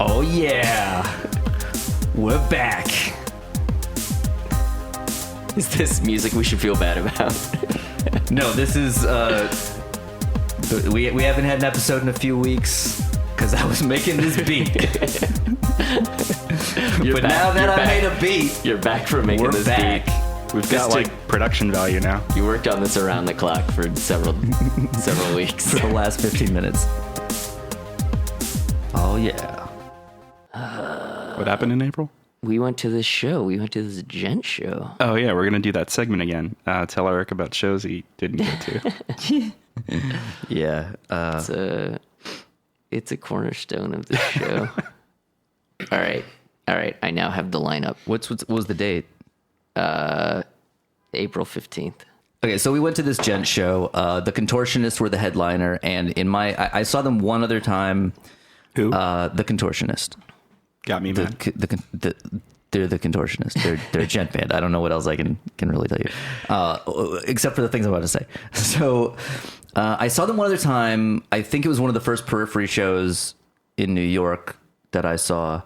Oh yeah, we're back. Is this music we should feel bad about? No, this is we haven't had an episode in a few weeks because I was making this beat. But now that I made a beat, you're back for making we're this back. beat. We've got production value now. You worked on this around the clock for several weeks. For the last 15 minutes. Oh yeah. What happened in April? We went to this show. We went to this Djent show. Oh yeah, we're gonna do that segment again. Tell Eric about shows he didn't go to. Yeah. It's a cornerstone of the show. All right. I now have the lineup. What was the date? April 15th. Okay, so we went to this Djent show. The Contortionists were the headliner, and I saw them one other time. Who? The Contortionist. Got me, man. They're the Contortionist. They're a Djent band. I don't know what else I can really tell you, except for the things I'm about to say. So I saw them one other time. I think it was one of the first Periphery shows in New York that I saw.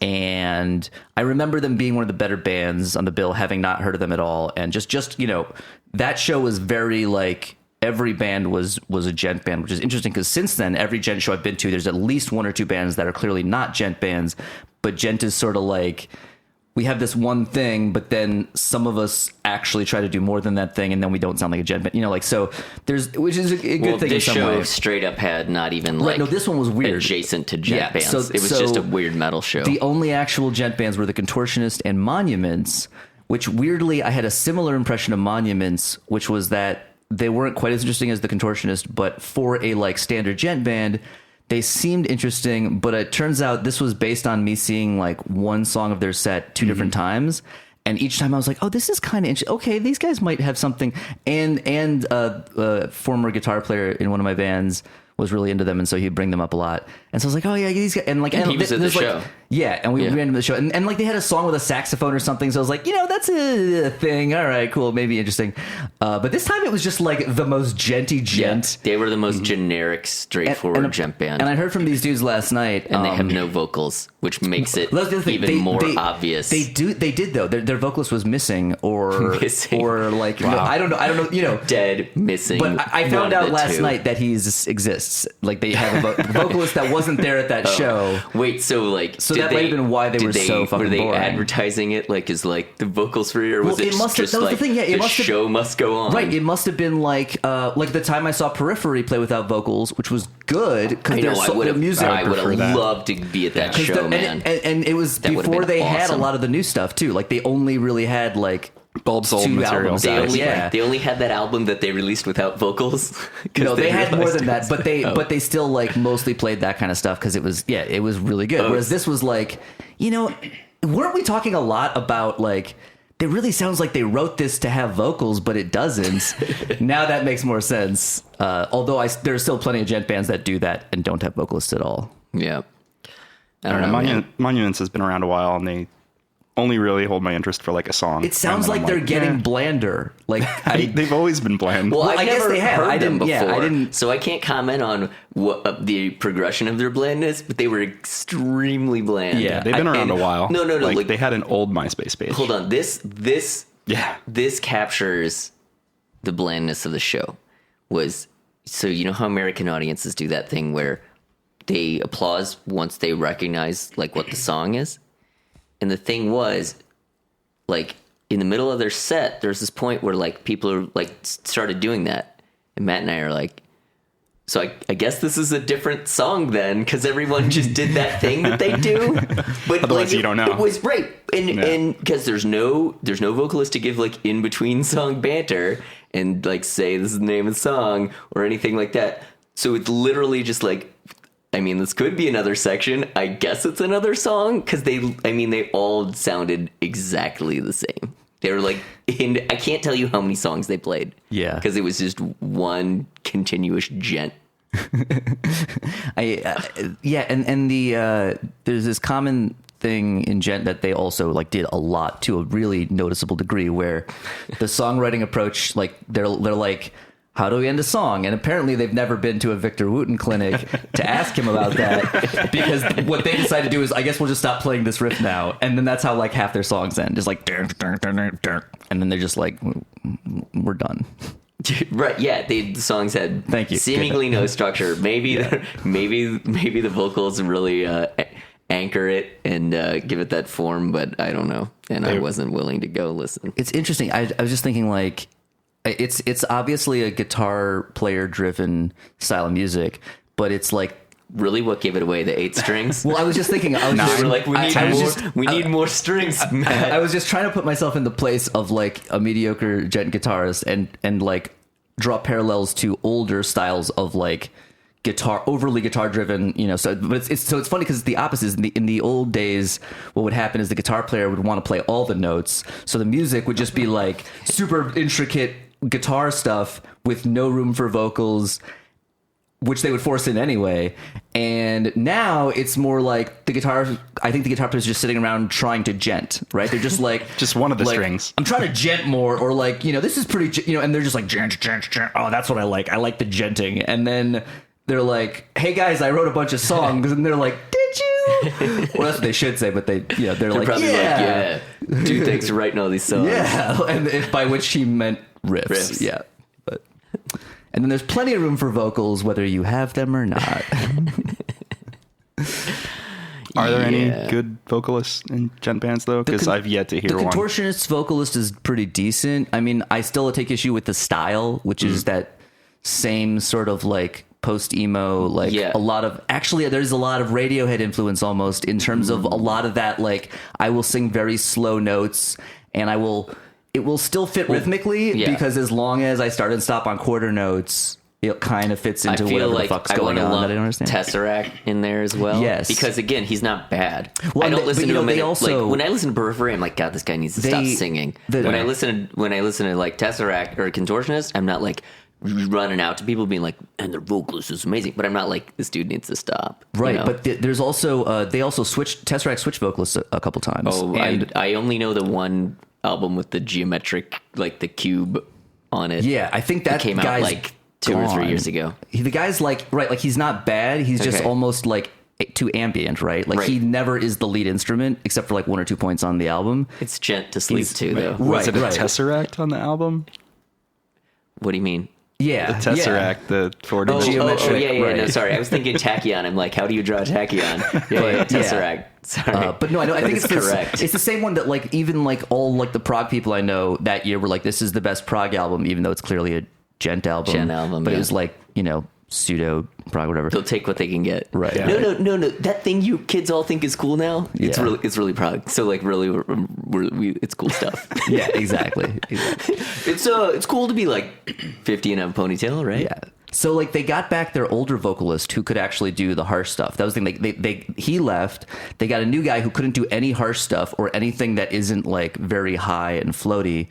And I remember them being one of the better bands on the bill, having not heard of them at all. And just that show was very like every band was a Djent band, which is interesting because since then, every Djent show I've been to, there's at least one or two bands that are clearly not Djent bands. But Djent is sort of like, we have this one thing, but then some of us actually try to do more than that thing, and then we don't sound like a Djent band. So which is a good thing in some way. This show straight up had not even no, this one was weird. Adjacent to Djent bands. So, it was just a weird metal show. The only actual Djent bands were the Contortionist and Monuments, which weirdly I had a similar impression of Monuments, which was that they weren't quite as interesting as the Contortionist, but for a like standard Djent band, they seemed interesting, but it turns out this was based on me seeing like one song of their set two different times. And each time I was like, oh, this is kind of interesting. Okay, these guys might have something. And former guitar player in one of my bands was really into them, and so he'd bring them up a lot. And so I was like, oh yeah, these guys. And he was at the show. Yeah, and we ran to the show. And like they had a song with a saxophone or something, so I was like, that's a thing. All right, cool, maybe interesting. But this time it was just like the most Djenty Djent. Yeah, they were the most generic, straightforward Djent band. And I heard from these dudes last night. And they have no vocals, which makes it even more obvious. They did though. Their vocalist was missing or like, wow. I don't know, dead, missing. But I found out last night that he exists. Like they have a vocalist that wasn't there at that show. Wait, so that might have been why they were so fucking boring. Were they boring. advertising it like as like the vocals free, or was it must just have, like the show must go on? Right, it must have been like the time I saw Periphery play without vocals, which was good because I would have loved to be at that show, man. And it was before they had a lot of the new stuff too. Like they only really had like Bulb's old material. They only had that album that they released without vocals. No, they had more than that, but they still like mostly played that kind of stuff because it was really good. Whereas this was like, weren't we talking a lot about like, it really sounds like they wrote this to have vocals, but it doesn't. Now that makes more sense. Although there's still plenty of Djent bands that do that and don't have vocalists at all. Yeah. I don't know. Monuments has been around a while, and they only really hold my interest for like a song. It sounds like they're getting blander. Like they've always been bland. Well, I guess they have. I didn't before. Yeah, I didn't. So I can't comment on what the progression of their blandness, but they were extremely bland. Yeah, they've been around a while. No. Like they had an old MySpace page. Hold on. This captures the blandness of the show. So you know how American audiences do that thing where they applause once they recognize like what the song is? And the thing was, like, in the middle of their set, there's this point where, like, people are, like, started doing that. And Matt and I are like, so I guess this is a different song then, because everyone just did that thing that they do. But otherwise, like, you don't know. It was right. And because there's no vocalist to give, like, in-between song banter and, like, say this is the name of the song or anything like that. So it's literally just, like, I mean, this could be another section. I guess it's another song because they all sounded exactly the same. They were like, I can't tell you how many songs they played. Yeah. Because it was just one continuous Djent. And there's this common thing in Djent that they also like did a lot to a really noticeable degree where the songwriting approach, like they're like, how do we end a song? And apparently they've never been to a Victor Wooten clinic to ask him about that, because what they decide to do is, I guess we'll just stop playing this riff now. And then that's how like half their songs end. Just like, and then they're just like, we're done. Right, yeah, the songs had Thank you. seemingly no structure. Maybe maybe the vocals really anchor it and give it that form, but I don't know. And I wasn't willing to go listen. It's interesting. I was just thinking, like, it's obviously a guitar player driven style of music, but it's like, really what gave it away, the 8 strings? well, I was just thinking, they were like, we need more strings, Matt. I was just trying to put myself in the place of like a mediocre Djent guitarist and like draw parallels to older styles of like overly guitar driven, you know. So, but it's funny because it's the opposite. In the old days, what would happen is the guitar player would want to play all the notes, so the music would just be like super intricate guitar stuff with no room for vocals, which they would force in anyway. And now it's more like I think the guitar player's just sitting around trying to djent, right? They're just like, just one of the like, strings. I'm trying to djent more, or like, you know, this is pretty, you know, and they're just like, djent. Oh, that's what I like. I like the djenting. And then they're like, hey guys, I wrote a bunch of songs. And they're like, did you? Well, that's what they should say, but they're like, probably yeah. Dude, thanks for writing all these songs. Yeah. And by which he meant riffs. Yeah. But, and then there's plenty of room for vocals, whether you have them or not. Are there any good vocalists in Djent bands, though? Because I've yet to hear one. The Contortionist vocalist is pretty decent. I mean, I still take issue with the style, which is that same sort of like post-emo, like a lot of... Actually, there's a lot of Radiohead influence almost in terms of a lot of that, like, I will sing very slow notes, and it will still fit rhythmically, because as long as I start and stop on quarter notes, it kind of fits into whatever the fuck's going on that I don't understand. Tesseract in there as well. Yes. Because again, he's not bad. Well, I don't listen to him. Also, when I listen to Periphery, I'm like, God, this guy needs to stop singing. When I listen to like Tesseract or Contortionist, I'm not like running out to people being like, and their vocalist is amazing, but I'm not like, this dude needs to stop. Right, you know? but there's also Tesseract switched vocalists a couple times. Oh, and I only know the one album with the geometric, like the cube on it. Yeah, I think that came out like 2 or 3 years ago. The guy's like, right, like he's not bad. He's just almost like too ambient, right? Like he never is the lead instrument except for like 1 or 2 points on the album. It's Djent to sleep too, though. Was it a Tesseract on the album? What do you mean? Yeah, the Tesseract, the 4D geometric. Yeah. No, sorry, I was thinking tachyon. I'm like, how do you draw a tachyon? Tesseract. Sorry, but no, I think it's correct. It's the same one that like even like all like the prog people I know that year were like, this is the best prog album, even though it's clearly a Djent album. But it was like, you know, pseudo prog, whatever. They'll take what they can get. Right. Yeah. No. That thing you kids all think is cool now. It's really prog. So like really, it's cool stuff. Yeah, exactly. It's cool to be like 50 and have a ponytail, right? Yeah. So like they got back their older vocalist who could actually do the harsh stuff. That was the thing. He left. They got a new guy who couldn't do any harsh stuff or anything that isn't like very high and floaty.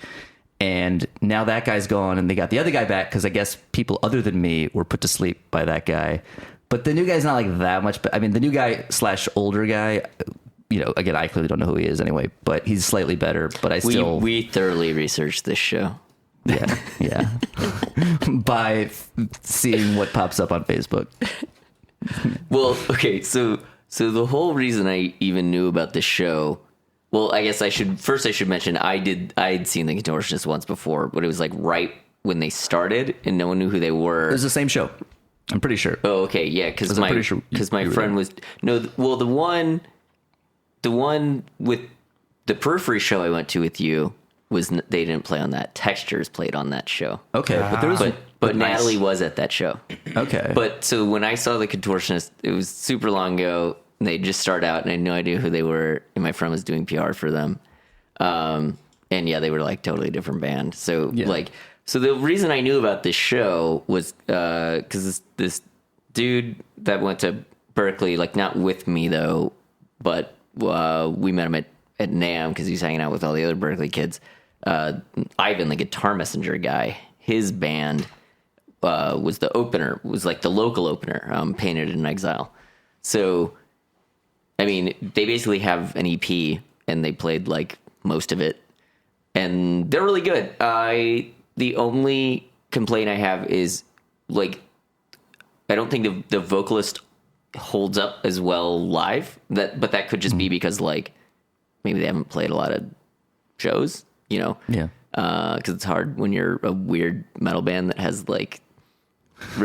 And now that guy's gone, and they got the other guy back because I guess people other than me were put to sleep by that guy. But the new guy's not like that much. But I mean, the new guy / older guy, you know, again, I clearly don't know who he is anyway. But he's slightly better. But we thoroughly researched this show. Yeah. By seeing what pops up on Facebook. Well, okay, so the whole reason I even knew about this show. Well, I guess I should mention I'd seen the Contortionist once before, but it was like right when they started and no one knew who they were. It was the same show. I'm pretty sure. Oh, okay, yeah, because my friend was the one with the Periphery show I went to with you was they didn't play on that. Textures played on that show. Okay, but Natalie was at that show. Okay, but so when I saw the Contortionist, it was super long ago. They just started out, and I had no idea who they were. And my friend was doing PR for them, and yeah, they were like totally different band. So so the reason I knew about this show was because this dude that went to Berkeley, like not with me though, but we met him at NAMM because he was hanging out with all the other Berkeley kids. Ivan, the Guitar Messenger guy, his band was the opener, was like the local opener, Painted in Exile. So. I mean, they basically have an EP, and they played like most of it, and they're really good. The only complaint I have is like I don't think the vocalist holds up as well live. But that could just be because like maybe they haven't played a lot of shows, you know? Yeah. Because it's hard when you're a weird metal band that has like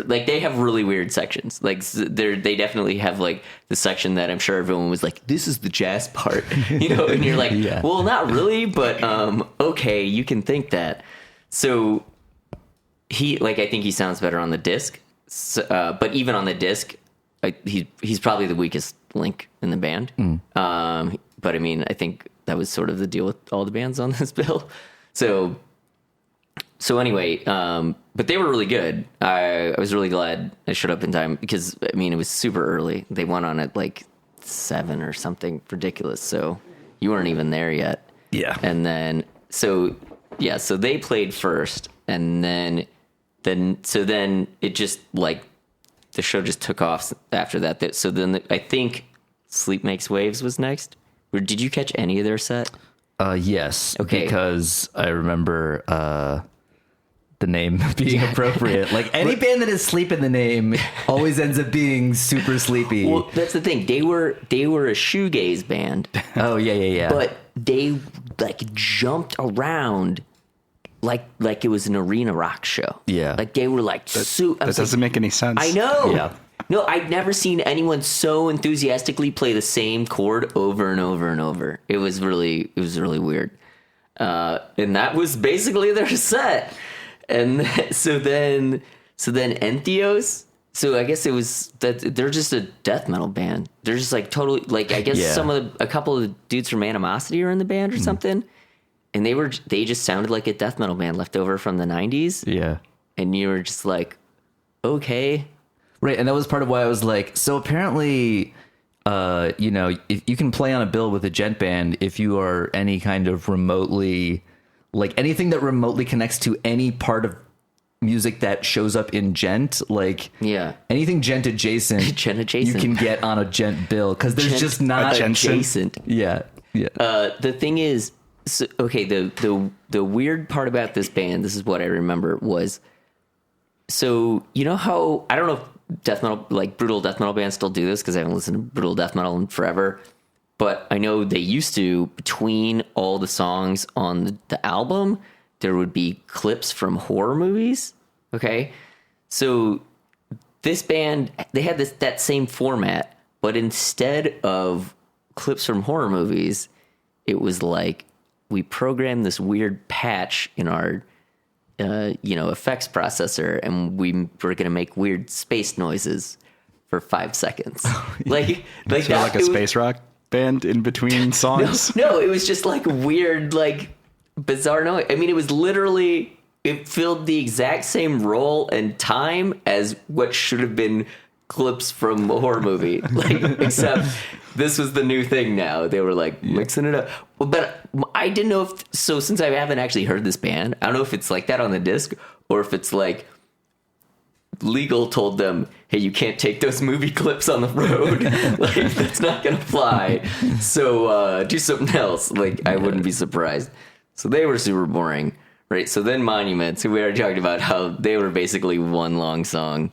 they have really weird sections. Like they definitely have like the section that I'm sure everyone was like, this is the jazz part, you know? And you're like, well, not really, but okay, you can think that. So I think he sounds better on the disc. So, but even on the disc, he's probably the weakest link in the band. But I mean, I think that was sort of the deal with all the bands on this bill. So anyway, but they were really good. I was really glad I showed up in time because I mean, it was super early. They went on at like 7 or something ridiculous. So you weren't even there yet. Yeah. And then, so they played first and then it just like the show just took off after that. So then I think Sleep Makes Waves was next. Or did you catch any of their set? Yes. Okay. Because I remember the name being appropriate. Like any band that has sleep in the name always ends up being super sleepy. Well, that's the thing. They were a shoegaze band. Oh yeah. But they like jumped around like it was an arena rock show. Yeah. Like they were like that doesn't make any sense. I know. Yeah. No, I'd never seen anyone so enthusiastically play the same chord over and over and over. It was really weird. And that was basically their set. And so then Entheos. So I guess it was that they're just a death metal band. They're just like totally like I guess a couple of the dudes from Animosity are in the band or something. And they just sounded like a death metal band left over from the 90s. Yeah. And you were just like, okay. Right, and that was part of why I was like, so apparently, if you can play on a bill with a Djent band if you are any kind of remotely, like anything that remotely connects to any part of music that shows up in Djent, like anything Djent adjacent, you can get on a Djent bill because there's just not adjacent. Yeah. The thing is, so, okay, the weird part about this band, this is what I remember was, so you know how I don't know if death metal, like brutal death metal bands still do this because I haven't listened to brutal death metal in forever. But I know they used to, between all the songs on the album, there would be clips from horror movies. Okay. So this band, they had that same format, but instead of clips from horror movies, it was like we programmed this weird patch in our effects processor, and we were going to make weird space noises for 5 seconds. like a space rock band in between songs. No, it was just like weird, like bizarre noise. I mean, it was literally, it filled the exact same role and time as what should have been clips from a horror movie. Like, except this was the new thing now. They were like mixing it up. But I didn't know so since I haven't actually heard this band, I don't know if it's like that on the disc or if it's like legal told them, hey, you can't take those movie clips on the road. Like, that's not going to fly. So do something else. Like, I wouldn't be surprised. So they were super boring, right? So then Monuments, who we already talked about how they were basically one long song.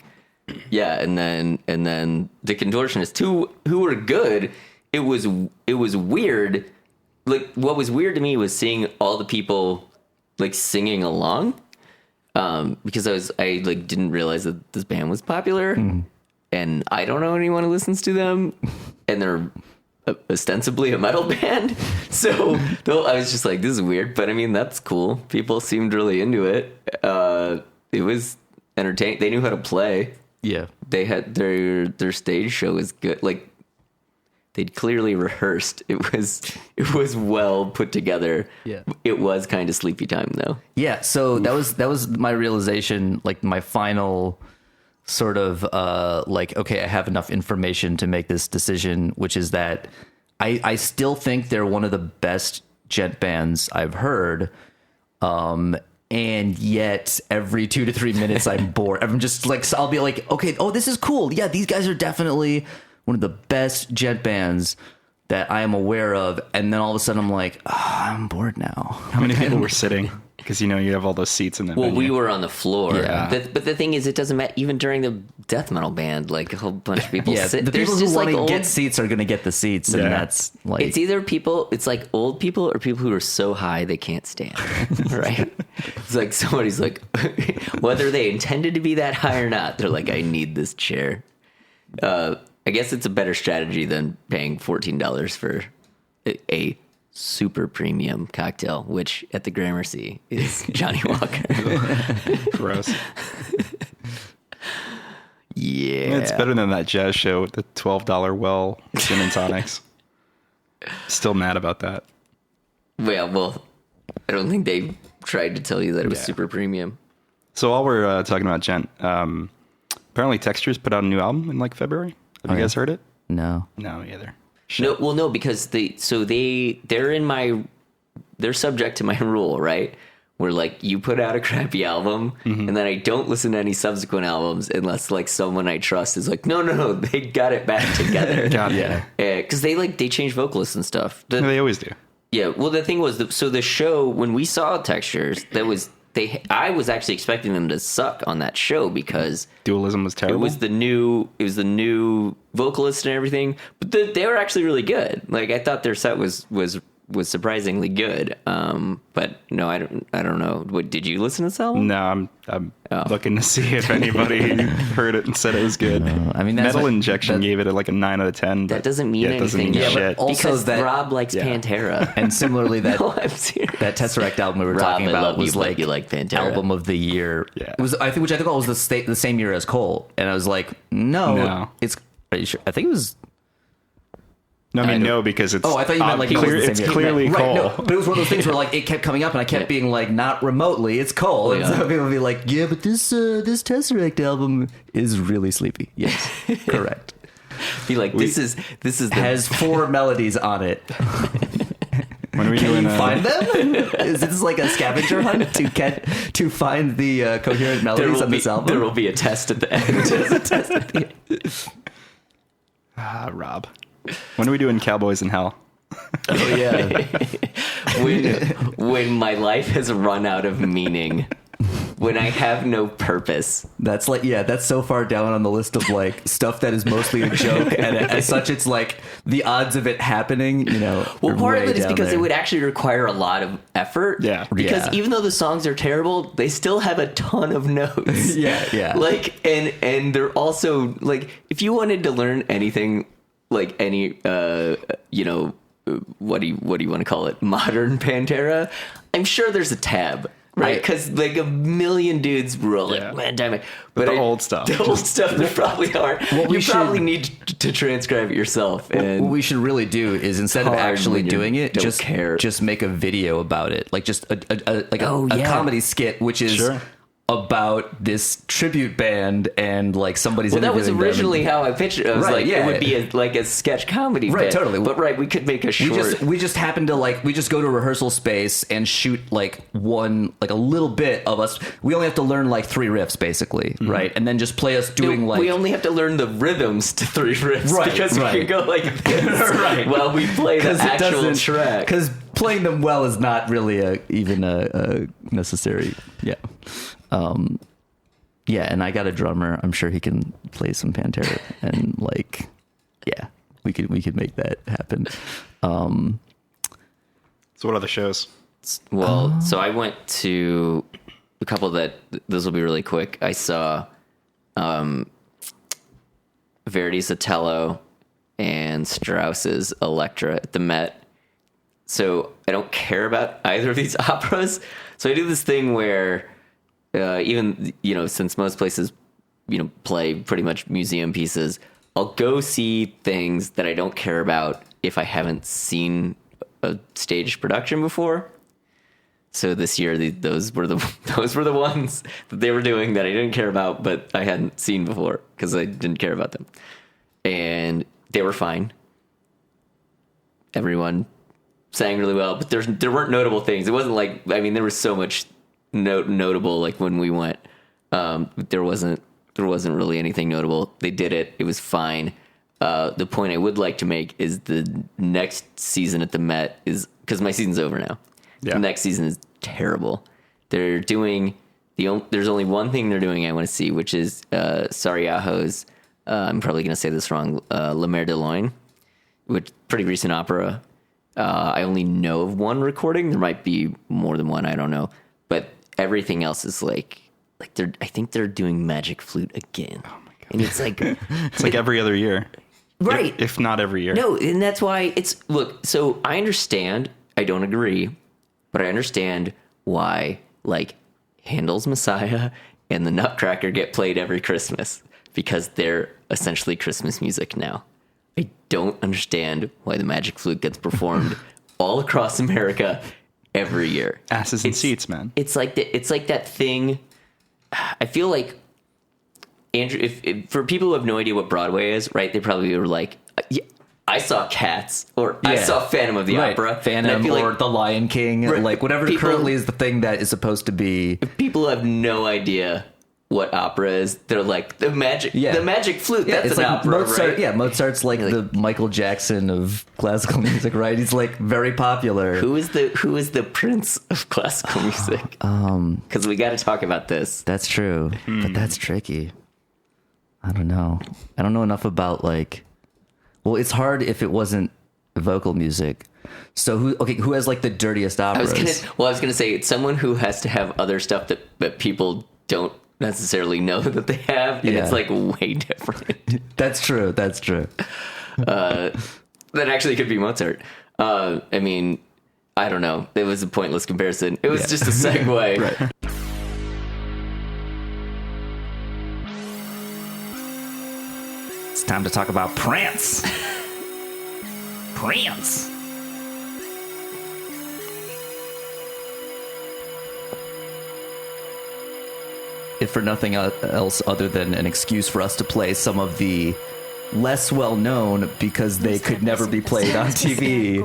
Yeah, and then the Contortionist, who were good. It was weird. Like, what was weird to me was seeing all the people like singing along, because I like didn't realize that this band was popular, and I don't know anyone who listens to them, and they're ostensibly a metal band. So I was just like, this is weird, but I mean that's cool. People seemed really into it. It was entertaining. They knew how to play. Yeah, they had their stage show was good. Like, they'd clearly rehearsed. It was well put together. Yeah, it was kind of sleepy time though. Yeah, so that was my realization. Like my final sort of like, okay, I have enough information to make this decision, which is that I still think they're one of the best Djent bands I've heard. And yet every 2 to 3 minutes I'm bored. I'm just like, so I'll be like, okay, oh, this is cool. Yeah, these guys are definitely one of the best Djent bands. that I am aware of, and then all of a sudden I'm like, I'm bored now. How many people were sitting? Because you have all those seats in the venue. We were on the floor. Yeah. But the thing is, it doesn't matter. Even during the death metal band, like a whole bunch of people sit. The people who just want like to old, get seats are going to get the seats, and that's like it's either it's like old people or people who are so high they can't stand. Right? It's like somebody's like, whether they intended to be that high or not, they're like, I need this chair. I guess it's a better strategy than paying $14 for a super premium cocktail, which at the Gramercy is Johnny Walker. Gross. Yeah. It's better than that jazz show with the $12 well gin and tonics. Still mad about that. Well, I don't think they tried to tell you that it was super premium. So while we're talking about Djent, apparently Textures put out a new album in like February. Have you guys heard it? no. No, me either. No, because they're subject to my rule, right? Where like you put out a crappy album and then I don't listen to any subsequent albums unless like someone I trust is like, no, they got it back together. Because they change vocalists and stuff. They always do. Yeah. Well, the thing was, the show when we saw Textures, I was actually expecting them to suck on that show because Dualism was terrible. It was the new vocalist and everything, but they were actually really good. Like I thought their set was surprisingly good. But no, I don't know. What did you listen to this album? No, I'm looking to see if anybody heard it and said it was good. I mean, that's Metal Injection gave it like a 9 out of 10. That doesn't mean anything. Doesn't mean shit. But also because that Rob likes Pantera. And similarly, that No, I'm serious. that Tesseract album we were Rob, talking I about love was you, but like you like Pantera. album of the year. Yeah. It was I think was the same year as Cole, and I was like, no. It's. Are you sure? I think it was. No, no, because it's. Oh, I thought you meant like it was the same it's year. clearly right, Cole. no, but it was one of those things where like it kept coming up, and I kept being like, not remotely, it's Cole, and so people would be like, yeah, but this Tesseract album is really sleepy. Yes, correct. Be like, this is has 4 melodies on it. When are we Can doing you find them? Is this like a scavenger hunt to find the coherent melodies on this album? There will be a test at the end. Rob. When are we doing Cowboys in Hell? Oh yeah. when my life has run out of meaning, when I have no purpose. That's like, that's so far down on the list of like stuff that is mostly a joke, and as such, it's like the odds of it happening, Well, part of it is because there. it would actually require a lot of effort. Yeah. Because even though the songs are terrible, they still have a ton of notes. Yeah. Like, and they're also like, if you wanted to learn anything, like any, what do you want to call it? Modern Pantera. I'm sure there's a tab. Right, because like a million dudes were like, man, damn it. But the old stuff. The old stuff, there probably are. You probably need to transcribe it yourself. And what we should really do is, instead of actually doing it, just make a video about it. Like just a comedy skit, which is about this tribute band and like somebody's that was interviewing them. Originally how I pitched it. I was it would be a sketch comedy bit. Totally. But we could make a short. We just happen to we just go to a rehearsal space and shoot like a little bit of us. We only have to learn like 3 riffs basically, right? And then just play us doing we only have to learn the rhythms to 3 riffs because we can go like this while we play the actual track. Because playing them well is not really even a necessary. And I got a drummer. I'm sure he can play some Pantera, and we could make that happen. So what other shows? Well, so I went to a couple that this will be really quick. I saw Verdi's Otello and Strauss's Elektra at the Met. So I don't care about either of these operas. So I do this thing where even, since most places, play pretty much museum pieces, I'll go see things that I don't care about if I haven't seen a staged production before. So this year, those were the ones that they were doing that I didn't care about, but I hadn't seen before because I didn't care about them. And they were fine. Everyone sang really well, but there weren't notable things. It wasn't like, there was so much notable like when we went. There wasn't really anything notable. They did it. It was fine. The point I would like to make is the next season at the Met is, because my season's over now. Yeah. The next season is terrible. They're doing there's only one thing they're doing I want to see, which is Sarajevo's. I'm probably going to say this wrong. La Mer de Lune, which pretty recent opera. I only know of one recording. There might be more than one. I don't know, but everything else is like I think they're doing Magic Flute again. Oh my god! And it's like it's like every other year, right? If not every year. No, and that's why look. So I understand. I don't agree, but I understand why like Handel's Messiah and the Nutcracker get played every Christmas, because they're essentially Christmas music now. I don't understand why the Magic Flute gets performed all across America every year. Asses in seats, man. It's like that thing. I feel like Andrew, if for people who have no idea what Broadway is, right? They probably were like, yeah, I saw Cats, or I saw Phantom of the Opera, Phantom, or The Lion King, like whatever currently is the thing that is supposed to be. If people have no idea what opera is, they're like the Magic Flute. Yeah, that's it's an like opera, Mozart. right? Yeah, Mozart's like the Michael Jackson of classical music, right? He's like very popular. Who is the Prince of classical music? Because we got to talk about this. That's true, but that's tricky. I don't know. I don't know enough about like. Well, it's hard if it wasn't vocal music. So who has like the dirtiest operas? I was gonna say it's someone who has to have other stuff that people don't necessarily know that they have, and it's like way different. That's true. That actually could be Mozart. I mean, I don't know. It was a pointless comparison. It was just a segue. Right. It's time to talk about Prance. Prance. If for nothing else other than an excuse for us to play some of the less well known, because they could never be played on TV,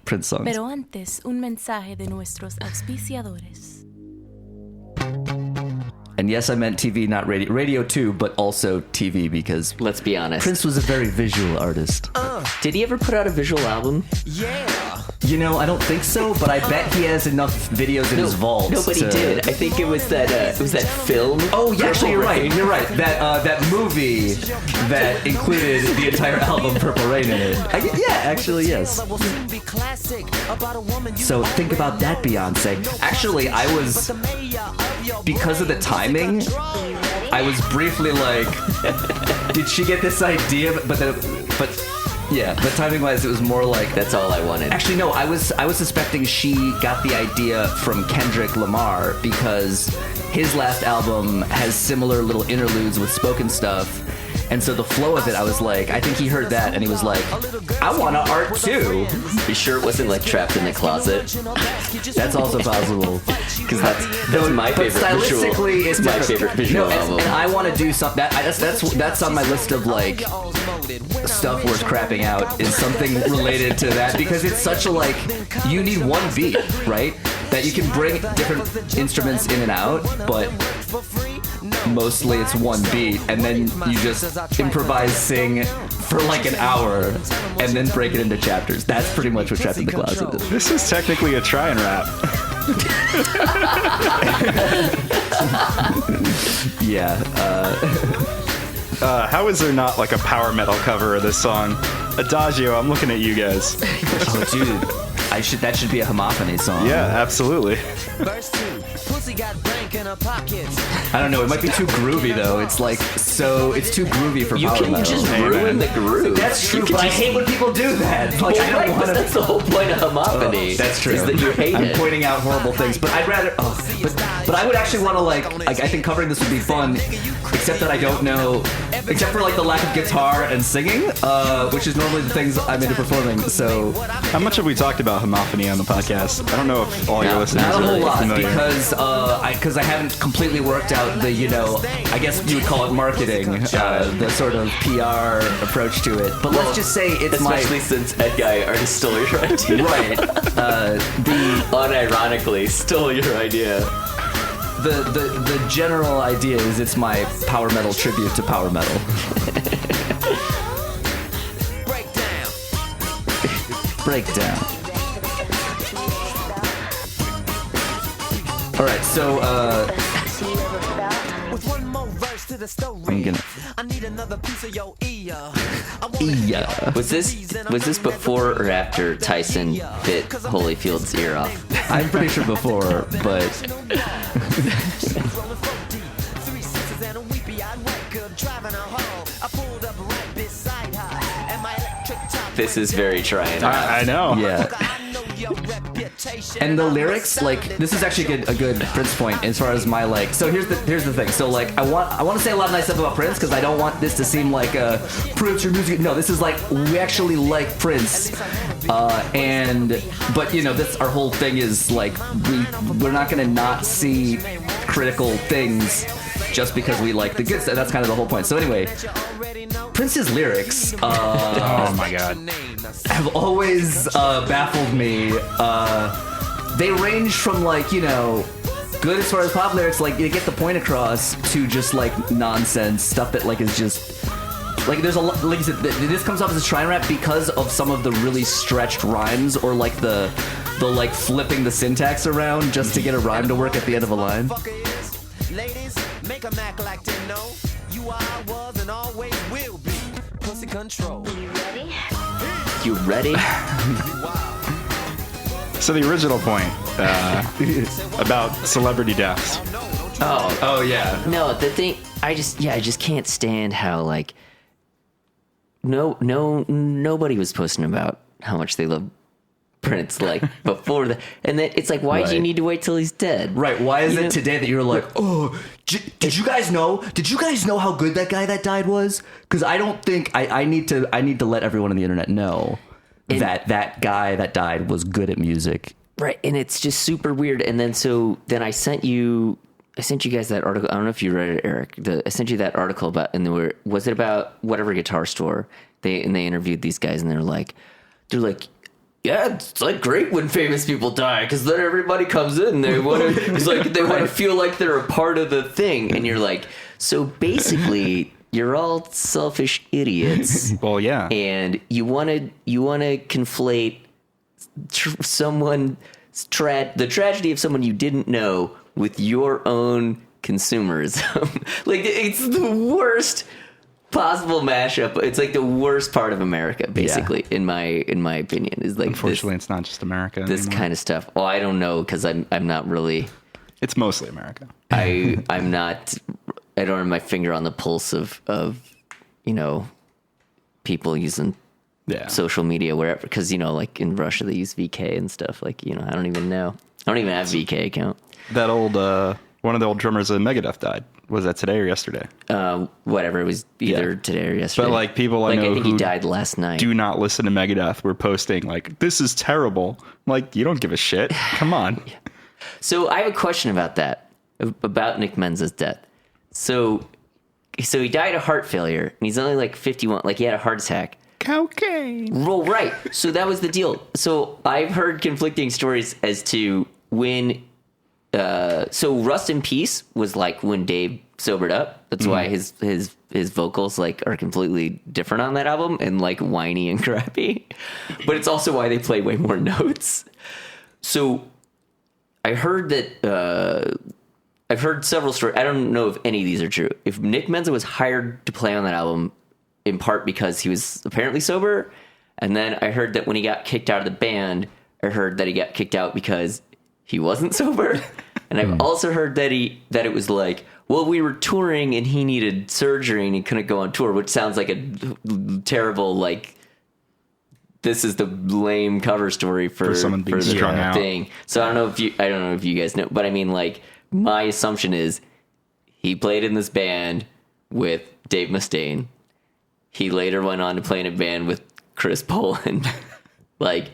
Prince songs. Pero antes, un mensaje de nuestros auspiciadores. And yes, I meant TV, not radio. Radio too, but also TV, because Let's be honest. Prince was a very visual artist. Did he ever put out a visual album? You know, I don't think so, but I bet he has enough videos in his vault. Nobody did. I think it was that film. Oh, yeah, actually, you're Purple Rain. right. You're right. That movie that included the entire album Purple Rain in it. Yeah, actually, yes. So think about that, Beyonce. Actually, I was, because of the timing, I was briefly like, did she get this idea? But timing-wise, it was more like, That's all I wanted. actually, no, I was suspecting she got the idea from Kendrick Lamar, because his last album has similar little interludes with spoken stuff. And so the flow of it, I was like, I think he heard that and he was like, I want to art too. You sure it wasn't like Trapped in the Closet? That's also possible. Because that's my But favorite visual. stylistically, it's my different. favorite visual album. And I want to do something. That's on my list of like stuff worth crapping out, is something related to that, because it's such a like, you need one beat, right? That you can bring different instruments in and out, but mostly it's one beat, and then you just improvise, sing for like an hour, and then break it into chapters. That's pretty much what Trapped in the Closet is. This is technically a try and rap. Yeah. How is there not like a power metal cover of this song? Adagio, I'm looking at you guys. Oh, dude. That should be a homophony song. Yeah, absolutely. I don't know. It might be too groovy though. It's like it's too groovy for You power can metal. just Hey, ruin man. the groove. That's true, but I hate when people do that. Like, I don't want That's to. the whole point of homophony. That's true. Is that you hate I'm it. pointing out horrible things, but I'd rather. But I would actually want to like. I think covering this would be fun, except that I don't know. Except for like the lack of guitar and singing, which is normally the things I'm into performing. So How much have we talked about homophony on the podcast? I don't know if all your listeners not a whole are lot, familiar. because I haven't completely worked out the, I guess you would call it marketing, the sort of PR approach to it. But let's just say it's Especially since Ed Guy already stole your idea. right. Unironically stole your idea. The general idea is it's my power metal tribute to power metal. breakdown. All right, so I'm gonna. Was this before or after Tyson bit Holyfield's ear off? I'm pretty sure before, but This is very trying. I know. yeah. And the lyrics, like, this is actually a good Prince point as far as my, like, so here's the thing. So, like, I want to say a lot of nice stuff about Prince because I don't want this to seem like Prince, your music. No, this is like, we actually like Prince. But, you know, this, our whole thing is, like, we're not going to not see critical things just because we like the good stuff. That's kind of the whole point. So anyway, Prince's lyrics, Oh my god. have always baffled me. They range from, like, you know, good as far as pop lyrics, like, you get the point across, to just, like, nonsense stuff that, like, is just, like, there's a lot, like you said, this comes off as a shrine rap because of some of the really stretched rhymes, or, like, the like, flipping the syntax around just to get a rhyme to work at the end of a line. Ladies, make 'em act like they know you are, I was, and always will be. Pussy control. You ready? So the original point about celebrity deaths. Oh yeah. no, the thing I just can't stand how, like, nobody was posting about how much they love Prince, like, before the, and then it's like, why do you Right. need to wait till he's dead? Right, why is You it know? today that you're like, oh, did you guys know? Did you guys know how good that guy that died was? Because I don't think I need to let everyone on the internet know that guy that died was good at music. Right, and it's just super weird. And then I sent you guys that article. I don't know if you read it, Eric. I sent you that article about, and was it about whatever guitar store? They interviewed these guys, and they're like, yeah, it's like great when famous people die because then everybody comes in. They want to, it's like they want to feel like they're a part of the thing, and you're like, so basically, you're all selfish idiots. Well, yeah. And you want to conflate the tragedy of someone you didn't know with your own consumerism. Like, it's the worst possible mashup. It's like the worst part of America, basically, in my opinion. Is like, Unfortunately, it's not just America this anymore. kind of stuff. Well, I don't know, because I'm not really. It's mostly America. I'm not. I don't have my finger on the pulse of you know, people using social media wherever, because, you know, like in Russia they use VK and stuff. Like, you know, I don't even know. I don't even have a VK account. That old one of the old drummers of Megadeth died. Was that today or yesterday? Whatever, it was either today or yesterday. But, like, people I know I think he who died last night. do not listen to Megadeth were posting like, this is terrible. I'm like, you don't give a shit. Come on. So I have a question about that, about Nick Menza's death. So he died of heart failure, and he's only like 51. Like, he had a heart attack. Cocaine. Well, right. So that was the deal. So I've heard conflicting stories as to when. So Rust in Peace was like when Dave sobered up. That's why his vocals, like, are completely different on that album and, like, whiny and crappy. But it's also why they play way more notes. So I heard that. I've heard several stories. I don't know if any of these are true. If Nick Menza was hired to play on that album in part because he was apparently sober, and then I heard that when he got kicked out of the band, I heard that he got kicked out because he wasn't sober. And I've also heard that it was like, well, we were touring and he needed surgery and he couldn't go on tour, which sounds like a terrible, like, this is the lame cover story for someone being the strung out. thing. So I don't know if you guys know, but I mean, like, my assumption is he played in this band with Dave Mustaine. He later went on to play in a band with Chris Poland. Like,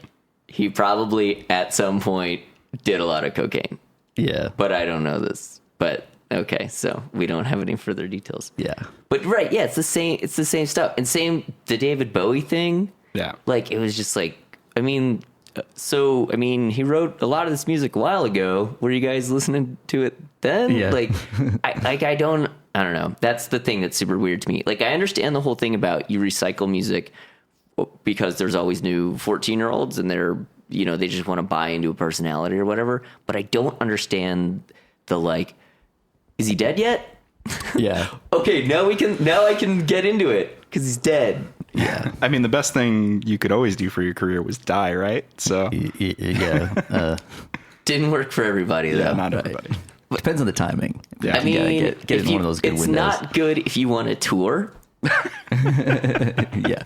he probably at some point did a lot of cocaine. Yeah. But I don't know this. But okay, so we don't have any further details. Yeah. But right, yeah, it's the same stuff. And same the David Bowie thing. Yeah. Like, it was just like, I mean, he wrote a lot of this music a while ago. Were you guys listening to it then? Yeah. Like, I don't know. That's the thing that's super weird to me. Like, I understand the whole thing about you recycle music because there's always new 14-year-olds and they're, they just want to buy into a personality or whatever. But I don't understand the like, is he dead yet? Yeah. Okay, now I can get into it because he's dead. Yeah. I mean, the best thing you could always do for your career was die, right? So Yeah. Didn't work for everybody though. yeah, not everybody. Depends on the timing. Yeah. I mean, get in one of those good it's windows. not good if you want to tour, Yeah.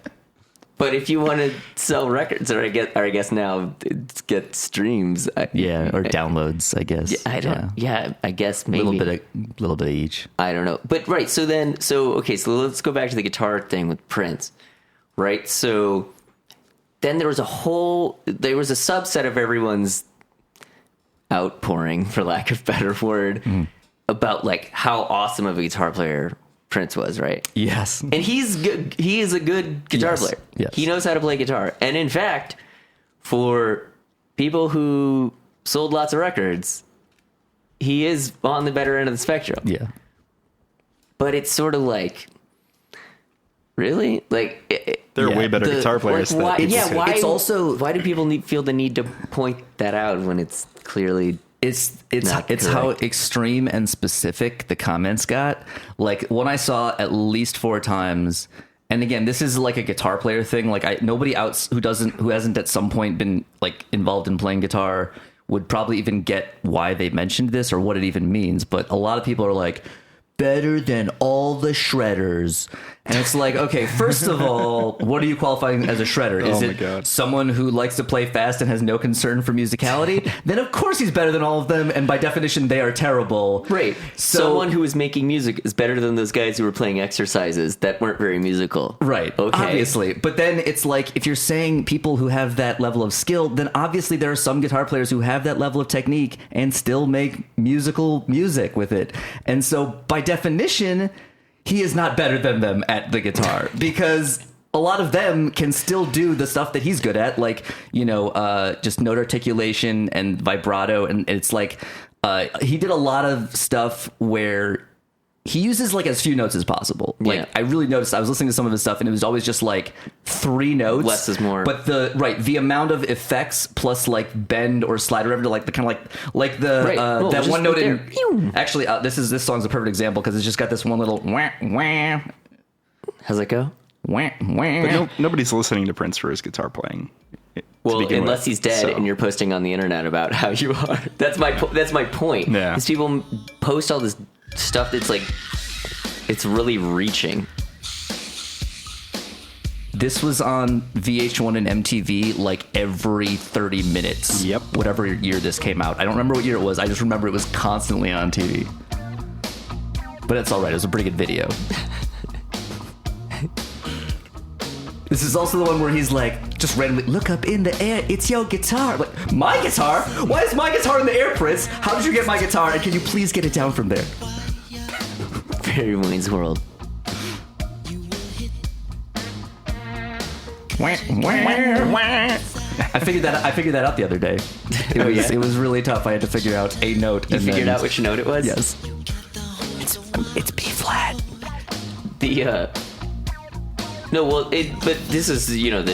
but if you want to sell records, or I guess now it's get streams. Yeah, or downloads, I guess. I don't. Yeah, I guess A maybe little bit of each. I don't know. But right, so let's go back to the guitar thing with Prince. Right? So then there was a subset of everyone's outpouring, for lack of a better word, about like how awesome of a guitar player Prince was, right? Yes. And he's good. He is a good guitar player. Yes. He knows how to play guitar. And in fact, for people who sold lots of records, he is on the better end of the spectrum. Yeah. But it's sort of like, really? Like, There are Yeah, way better guitar players. why, that why? It's also- why do people feel the need to point that out when it's clearly It's Not how correct. extreme and specific the comments got. Like one I saw at least 4 times, and again, this is like a guitar player thing. Like nobody else who hasn't at some point been like involved in playing guitar would probably even get why they mentioned this or what it even means. But a lot of people are like, better than all the shredders. And it's like, okay, first of all, what are you qualifying as a shredder? Is Oh my it God. someone who likes to play fast and has no concern for musicality? Then of course he's better than all of them, and by definition they are terrible. right? So, Someone who is making music is better than those guys who were playing exercises that weren't very musical. right, Okay. obviously. But then it's like, if you're saying people who have that level of skill, then obviously there are some guitar players who have that level of technique and still make musical music with it. And so by definition, he is not better than them at the guitar, because a lot of them can still do the stuff that he's good at, like, just note articulation and vibrato. And it's like, he did a lot of stuff where he uses like as few notes as possible. Like Yeah. I really noticed, I was listening to some of his stuff and it was always just like 3 notes. Less is more. But the amount of effects plus like bend or slide around to like the kind of like the, Right. Oh, that just one note right in, actually, this song's a perfect example because it's just got this one little wah, wah, How's it go? wah, wah. But nobody's listening to Prince for his guitar playing. Well, begin unless with, he's dead so. and you're posting on the internet about how you are. That's my point. Yeah. These people post all this stuff that's like, it's really reaching. This was on VH1 and MTV like every 30 minutes. Yep. Whatever year this came out. I don't remember what year it was. I just remember it was constantly on TV. But it's all right. It was a pretty good video. This is also the one where he's like, just randomly, look up in the air. It's your guitar. Like, my guitar? Why is my guitar in the air, Prince? How did you get my guitar? And can you please get it down from there? Very Wayne's World. I figured that out the other day. It was really tough. I had to figure out a note. You figured out which note it was? Yes. It's B flat. But this is,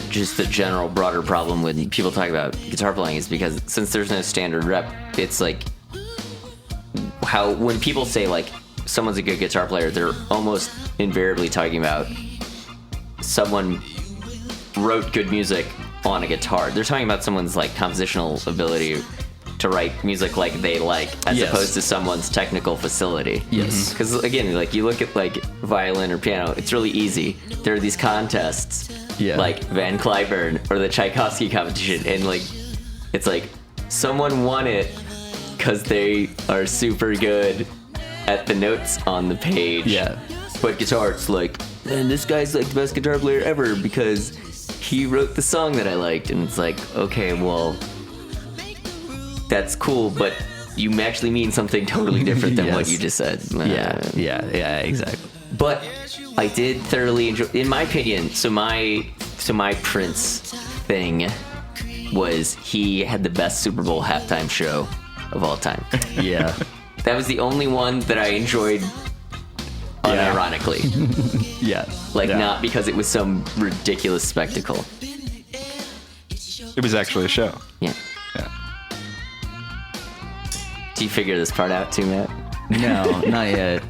just the general broader problem when people talk about guitar playing is because since there's no standard rep, it's like when people say like someone's a good guitar player, they're almost invariably talking about someone wrote good music on a guitar. They're talking about someone's like compositional ability to write music like they like, as Yes. opposed to someone's technical facility. Yes. Because again, like you look at like violin or piano, it's really easy. There are these contests, Yeah. like Van Cliburn or the Tchaikovsky competition, and like it's like someone won it because they are super good at the notes on the page. Yeah. But guitar, it's like, man, this guy's like the best guitar player ever because he wrote the song that I liked. And it's like, okay, well, that's cool, but you actually mean something totally different than what Yes. you just said. Yeah, exactly. But I did thoroughly enjoy, in my opinion, so my Prince thing was he had the best Super Bowl halftime show of all time. Yeah. That was the only one that I enjoyed unironically. Yeah. Like, Yeah. not because it was some ridiculous spectacle. It was actually a show. Yeah. Yeah. Do you figure this part out too, Matt? No, not yet.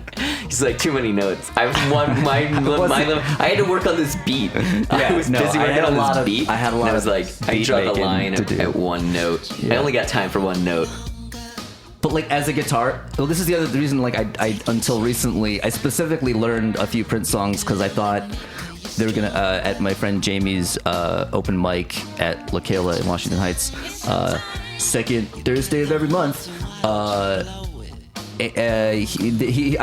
He's like, too many notes. I have one. I had to work on this beat. I was busy I working had a on lot this of- beat. I had a lot and I was of like, I beat draw the making line to do. at one note. I Yeah. only got time for one note. But like as a guitar, well, this is the other reason. Like I until recently, I specifically learned a few Prince songs because I thought they were gonna at my friend Jamie's open mic at La Cala in Washington Heights, second Thursday of every month. I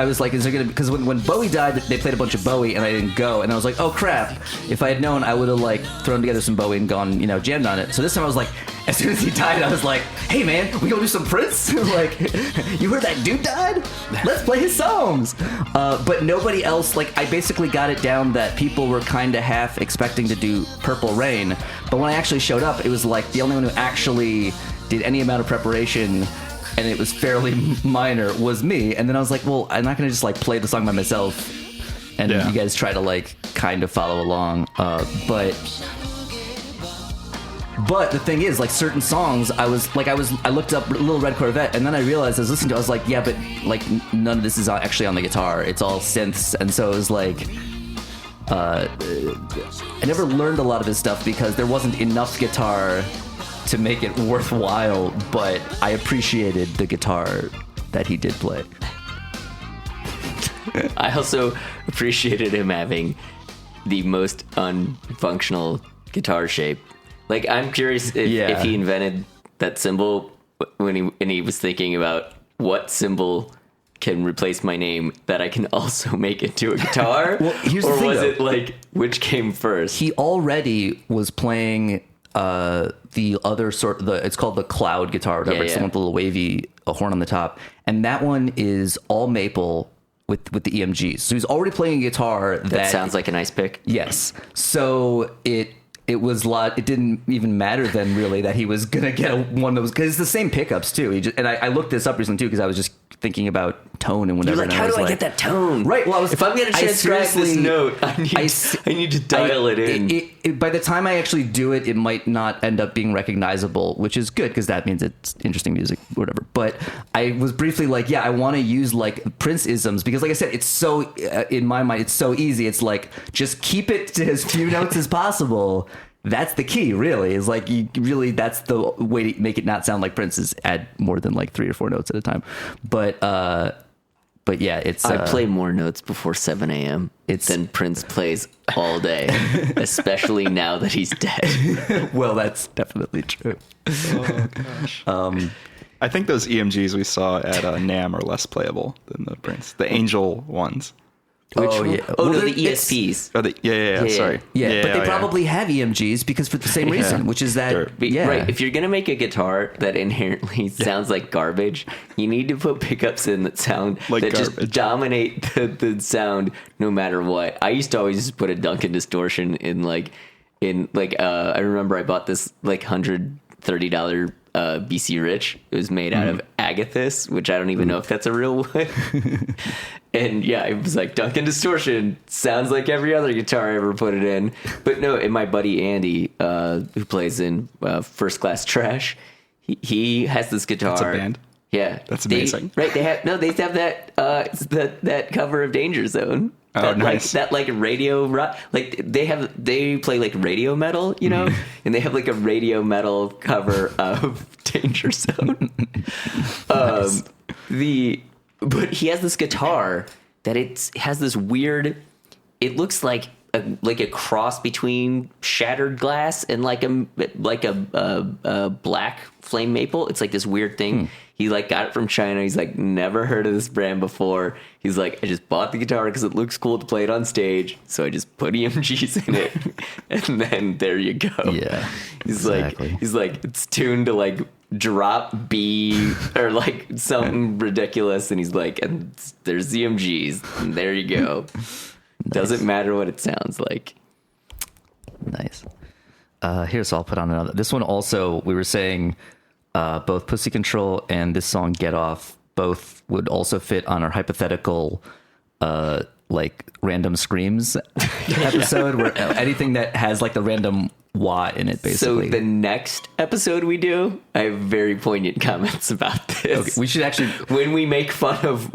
was like, is there gonna? Because when Bowie died, they played a bunch of Bowie, and I didn't go, and I was like, oh crap! If I had known, I would have like thrown together some Bowie and gone, jammed on it. So this time I was like, as soon as he died, I was like, hey man, we gonna do some Prince? Like, you heard that dude died? Let's play his songs. But nobody else. Like, I basically got it down that people were kind of half expecting to do Purple Rain, but when I actually showed up, it was like the only one who actually did any amount of preparation. And it was fairly minor, was me. And then I was like, well, I'm not going to just, like, play the song by myself. And Yeah. you guys try to, like, kind of follow along. But the thing is, like, certain songs, I looked up Little Red Corvette, and then I realized, I was listening to it, I was like, yeah, but, like, none of this is actually on the guitar. It's all synths. And so it was like, I never learned a lot of his stuff because there wasn't enough guitar to make it worthwhile, but I appreciated the guitar that he did play. I also appreciated him having the most unfunctional guitar shape. Like, I'm curious if he invented that symbol when he was thinking about what symbol can replace my name that I can also make into a guitar. Well, here's the or thing, was though. it like which came first? He already was playing the other sort, it's called the cloud guitar, or whatever. It's the one with the little wavy horn on the top, and that one is all maple with the EMGs. So he's already playing a guitar that sounds like a nice pick. Yes. So it was it didn't even matter then really that he was gonna get one of those, because it's the same pickups too. And I looked this up recently too because I was just thinking about tone and whatever. You're like, how do I get that tone? Right. Well, if I'm going to transcribe this note, I need to dial it in. By the time I actually do it, it might not end up being recognizable, which is good because that means it's interesting music, whatever. But I was briefly like, yeah, I want to use like Prince-isms because, like I said, it's so in my mind, it's so easy. It's like just keep it to as few notes as possible. That's the key, really. Is like that's the way to make it not sound like Prince, is add more than like 3 or 4 notes at a time. But yeah, it's. I play more notes before 7 a.m. than Prince plays all day, especially now that he's dead. Well, that's definitely true. Oh gosh. I think those EMGs we saw at NAMM are less playable than the Prince, the Angel ones. Oh yeah. Oh, no, Well, the it's- ESPs. Oh, yeah. Sorry. Yeah, but they yeah. probably have EMGs because for the same reason, which is that Sure. Right, if you're gonna make a guitar that inherently sounds like garbage, you need to put pickups in that sound Like that garbage. just dominate the sound no matter what. I used to always just put a Duncan distortion in I remember I bought this like $130 BC Rich. It was made out of agathis, which I don't even know if that's a real wood. And yeah, it was like Duncan distortion sounds like every other guitar I ever put it in. But no, and my buddy Andy, who plays in First Class Trash, he has this guitar. That's a band. Yeah, That's amazing. They have that cover of Danger Zone. Oh, that, nice. Like radio rock. Like they play like radio metal, you know, and they have like a radio metal cover of Danger Zone. Nice. But he has this guitar that has this weird. It looks like a cross between Shattered Glass and like a black flame maple. It's like this weird thing. He like got it from China. He's like never heard of this brand before. He's like, I just bought the guitar because it looks cool to play it on stage, so I just put EMGs in it, and then there you go. Yeah, he's exactly. like it's tuned to like drop B or like something ridiculous, and he's like, and there's EMGs, and there you go. Doesn't matter what it sounds like. Nice. Here's, I'll put on another. This one also, we were saying both Pussy Control and this song Get Off both would also fit on our hypothetical like random screams episode, where anything that has like the random wah in it, basically. So the next episode we do, I have very poignant comments about this. Okay, we should actually, when we make fun of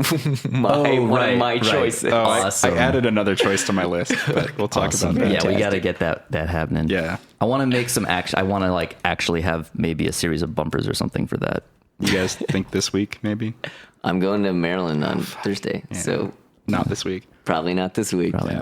one of my choices. Oh, Awesome. I added another choice to my list, but we'll talk about that. Yeah, we got to get that happening. Yeah. I want to make some action. I want to like actually have maybe a series of bumpers or something for that. You guys think this week, maybe? I'm going to Maryland on Thursday, so Not this week. probably not this week. Probably Yeah.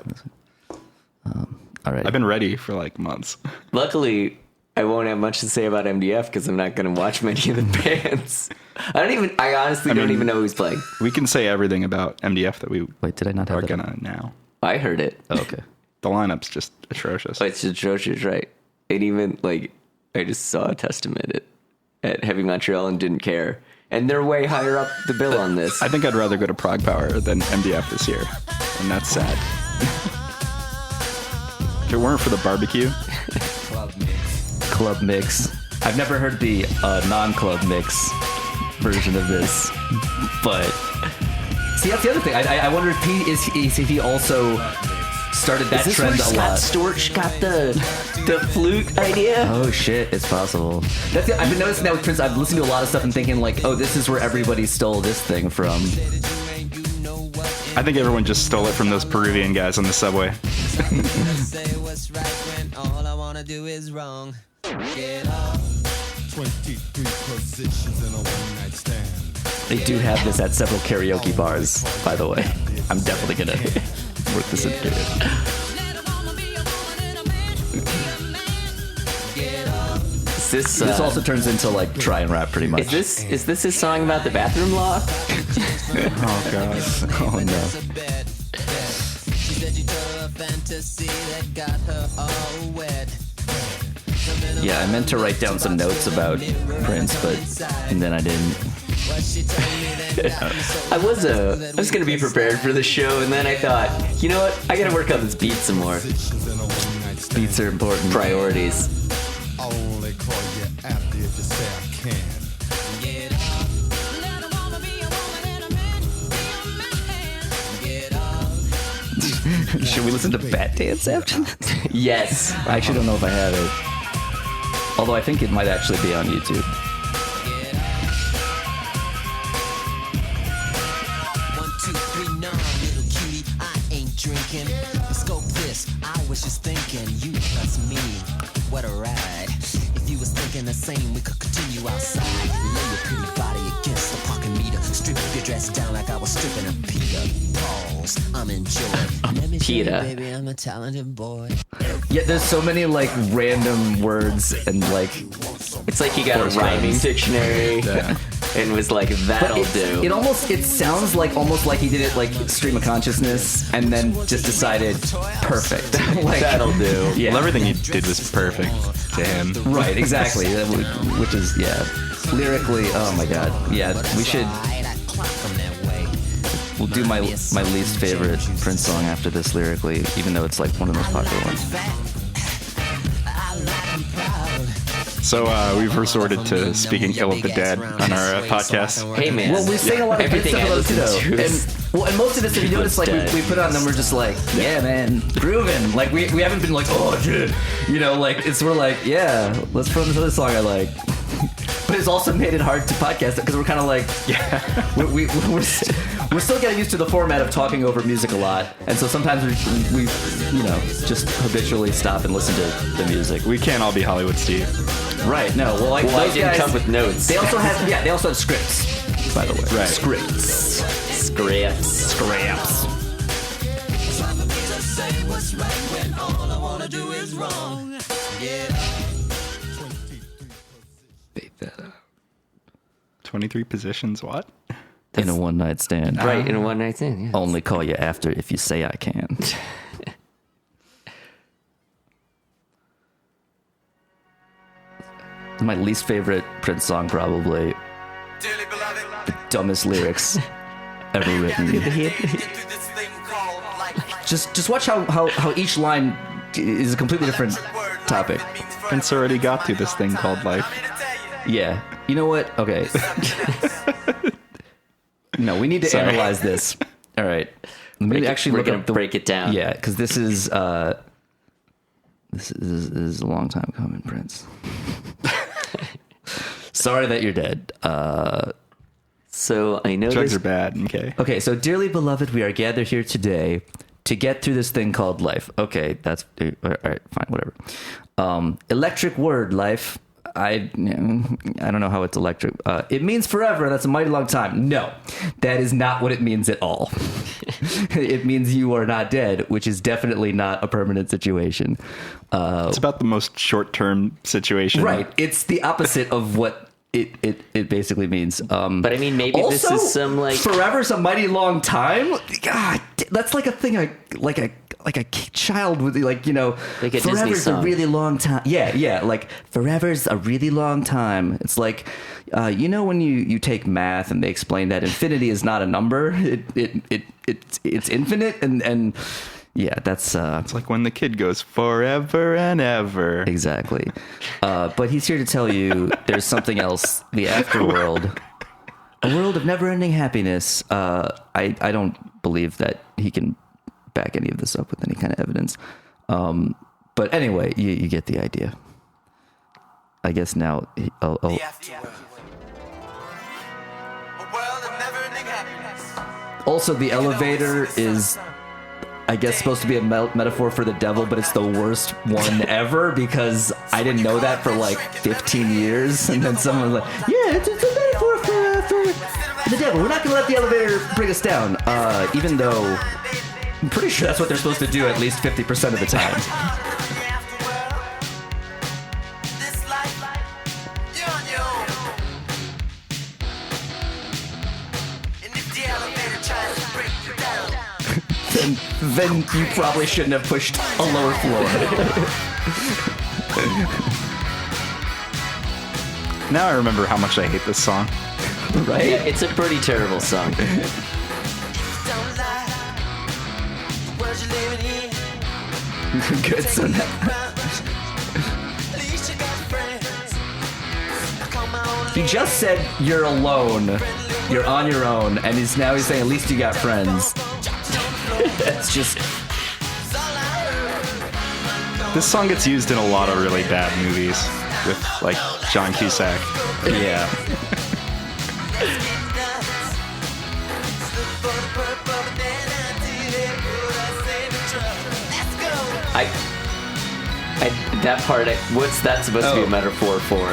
not. All right. I've been ready for like months. Luckily, I won't have much to say about MDF because I'm not going to watch many of the bands. I honestly don't even know who's playing. We can say everything about MDF that we Wait, did I not have are that? gonna now. I heard it. Oh, okay. The lineup's just atrocious. It's atrocious, right? And even like I just saw a testament at Heavy Montreal and didn't care. And they're way higher up the bill on this. I think I'd rather go to Prague Power than MDF this year, and that's sad. If it weren't for the barbecue, Club mix. I've never heard the non-club mix version of this, but see, that's the other thing. I wonder if he also started that Is this trend where a lot. Scott Storch got the flute idea? Oh shit, it's possible. I've been noticing that with Prince. I've listened to a lot of stuff and thinking like, oh, this is where everybody stole this thing from. I think everyone just stole it from those Peruvian guys on the subway. Say what's right when all I wanna do is wrong. Get up. 23 positions in a one-night stand. They do have this at several karaoke bars, by the way. I'm definitely gonna work this in karaoke. This also turns into like try and rap pretty much. Is this his song about the bathroom lock? Oh god. Oh no. She said you told her a fantasy that got her all wet. Yeah, I meant to write down some notes about Prince, and then I didn't. I was gonna be prepared for the show, and then I thought, you know what? I gotta work on this beat some more. Beats are important. Priorities. I'll only call you after if you say I can. Should we listen to Bat Dance after this? Yes. I actually don't know if I have it. Although I think it might actually be on YouTube. 1, 2, 3, no, little cutie, I ain't drinking. Scope this, I was just thinking, you plus me, what a ride. If you was thinking the same, we could continue outside. Lay your pretty body against the parking meter. Strip your dress down like I was stripping a Peter. Pause, I'm enjoying. Let me show you, Peter. baby, I'm a talented boy. Yeah, there's so many like random words and like. It's like he got a rhyming dictionary and was like, that'll do. It sounds like almost like he did it like stream of consciousness and then just decided perfect. Like, That'll do. Yeah. Well, everything he did was perfect to him. Right, exactly. Which is lyrically. Oh my god. Yeah, we should. We'll do my least favorite Prince song after this lyrically, even though it's like one of the most popular ones. So we've resorted to speaking ill of the dead on our podcast. Hey man. Well, we sing a lot of good Everything stuff I about it too, listen though. to is- And most of this, if you notice, like we put on them, we're just like, yeah, man, grooving. Like we haven't been like, oh, dude, like we're like, yeah, let's put on this other song I like. But it's also made it hard to podcast it because we're kind of like, we're still getting used to the format of talking over music a lot, and so sometimes we just habitually stop and listen to the music. We can't all be Hollywood Steve. Right? No. Well, like Well, I those didn't guys, come with notes. They also have scripts, by the way. Right. Scripts. Bake that up. 23 positions, what? In a one night stand. Right, in a one night stand, yeah. Only call you after if you say I can. My least favorite Prince song, probably. The dumbest lyrics ever written. Just watch how each line is a completely different topic. Prince already got to this thing called life. Yeah. You know what? Okay. No, we need to Sorry. analyze this. All right. me actually we're look gonna up the, break it down. Yeah, because this is a long time coming, Prince. Sorry that you're dead. So I know Drugs this. are bad. Okay. Okay, so dearly beloved, we are gathered here today to get through this thing called life. Okay, that's all right. Fine, whatever. Electric word, life. I don't know how it's electric. It means forever. That's a mighty long time. No, that is not what it means at all. It means you are not dead, which is definitely not a permanent situation. It's about the most short-term situation. Right. It's the opposite of what it basically means. But I mean, maybe also, this is some like forever's a mighty long time. God, that's like a thing. Like a child with like Like a Disney forever's a song. really long time. Yeah. Like forever's a really long time. It's like when you take math and they explain that infinity is not a number. It's infinite and yeah, that's It's like when the kid goes forever and ever. exactly. But he's here to tell you there's something else, the afterworld, a world of never-ending happiness. I don't believe that he can back any of this up with any kind of evidence. But anyway, you get the idea. I guess now. The afterworld. A world of never-ending happiness. Also, the elevator is, I guess, supposed to be a metaphor for the devil, but it's the worst one ever because I didn't know that for like 15 years. And then someone was like, yeah, it's a metaphor for the devil. We're not going to let the elevator bring us down. Even though I'm pretty sure that's what they're supposed to do at least 50% of the time. The afterworld. This life, you're on your own. And if the elevator tries to break you down, then you probably shouldn't have pushed a lower floor. Now I remember how much I hate this song. Right? yeah, it's a pretty terrible song. don't lie. The world you're living in. Good. So At least you got friends. I call my own he just said you're alone. You're on your own. And he's saying at least you got friends. That's just... This song gets used in a lot of really bad movies with like John Cusack. Yeah. That part. What's that supposed to be Oh. a metaphor for?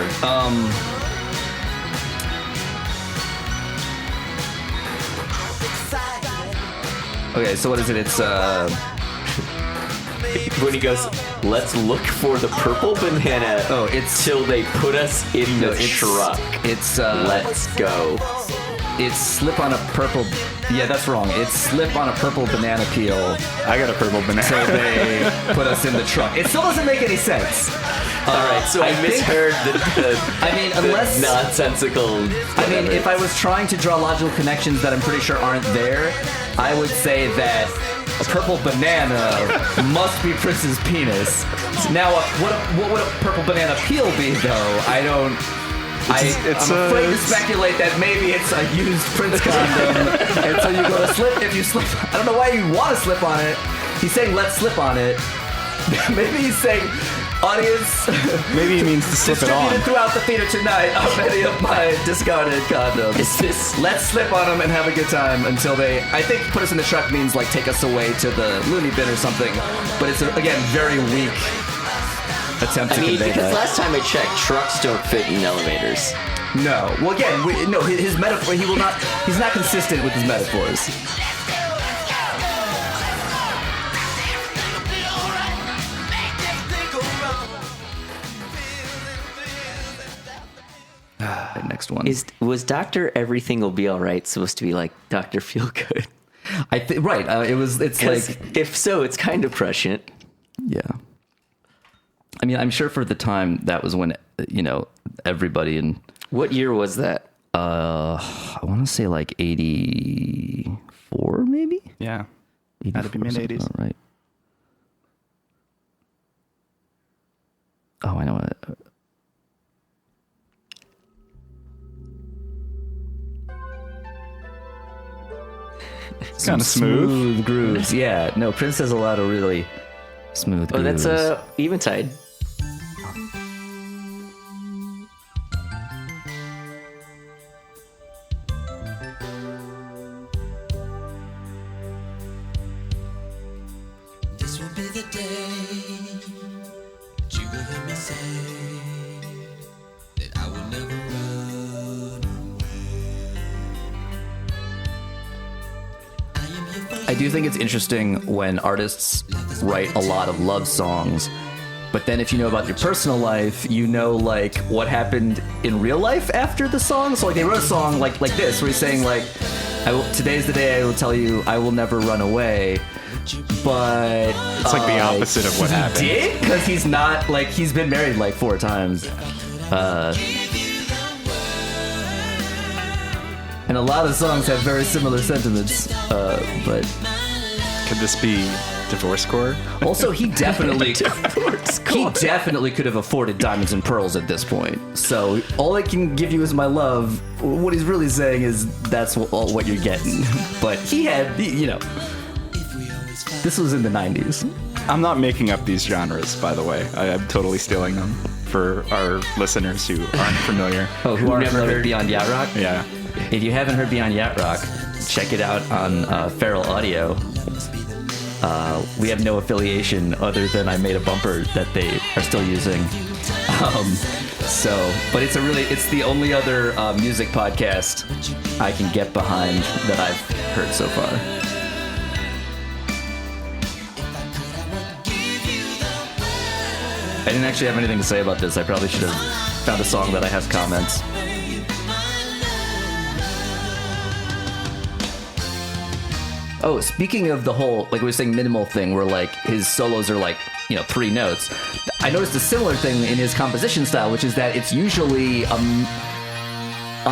Okay, so what is it? It's When he goes, let's look for the purple banana. Oh, it's- till they put us in the it's truck. It's Let's go. it's slip on a purple. Yeah, that's wrong. It's slip on a purple banana peel. I got a purple So banana. they put us in the truck. It still doesn't make any sense. All right, so I think- misheard the I mean, unless nonsensical. I mean, if I was trying to draw logical connections that I'm pretty sure aren't there, I would say that a purple banana must be Prince's penis. Now, what would a purple banana peel be, though? I don't. I'm afraid to speculate that maybe it's a used Prince condom, and so you go to slip. If you slip, I don't know why you want to slip on it. He's saying let's slip on it. Maybe he's saying, audience, Maybe he means to slip it on. distributed throughout the theater tonight are many of my discarded condoms. Is this? Let's slip on them and have a good time until they. I think put us in the truck means like take us away to the loony bin or something. But it's again very weak attempt I to mean, convey because that. last time I checked, trucks don't fit in elevators. No. Well, again, no. His metaphor. He will not. He's not consistent with his metaphors. Right, next one. Was Doctor Everything Will Be All Right supposed to be like Doctor Feel Good? Right. It's like. If so, it's kind of prescient. Yeah. I mean, I'm sure for the time that was when everybody in. What year was that? I want to say like 84, maybe. Yeah. Had to be 84, mid-80s. all right. Oh, I know it. some kinda smooth. grooves. Yeah, no, Prince has a lot of really smooth Oh, grooves. that's Eventide. This will be the day that you will hear me say that I will never run away. I am here for I do think it's interesting when artists write a lot of love songs, but then if you know about your personal life, you know like what happened in real life after the song. So like they wrote a song like this, where he's saying like, "Today's the day I will tell you I will never run away," but It's like the opposite of what happened. did because he's not like he's been married like 4 times. And a lot of songs have very similar sentiments, but Could this be divorcecore? also he definitely could have afforded diamonds and pearls at this point. So all I can give you is my love. What he's really saying is that's what you're getting. But he had, you know, this was in the 90s. I'm not making up these genres, by the way. I'm totally stealing them for our listeners who aren't familiar. Oh, who Never never heard heard- Beyond Yacht Rock? Yeah. If you haven't heard Beyond Yacht Rock, check it out on Feral Audio. We have no affiliation other than I made a bumper that they are still using. But it's the only other music podcast I can get behind that I've heard so far. I didn't actually have anything to say about this. I probably should have found a song that I have comments. Oh, speaking of the whole, like we were saying, minimal thing where like his solos are like, 3 notes. I noticed a similar thing in his composition style, which is that it's usually on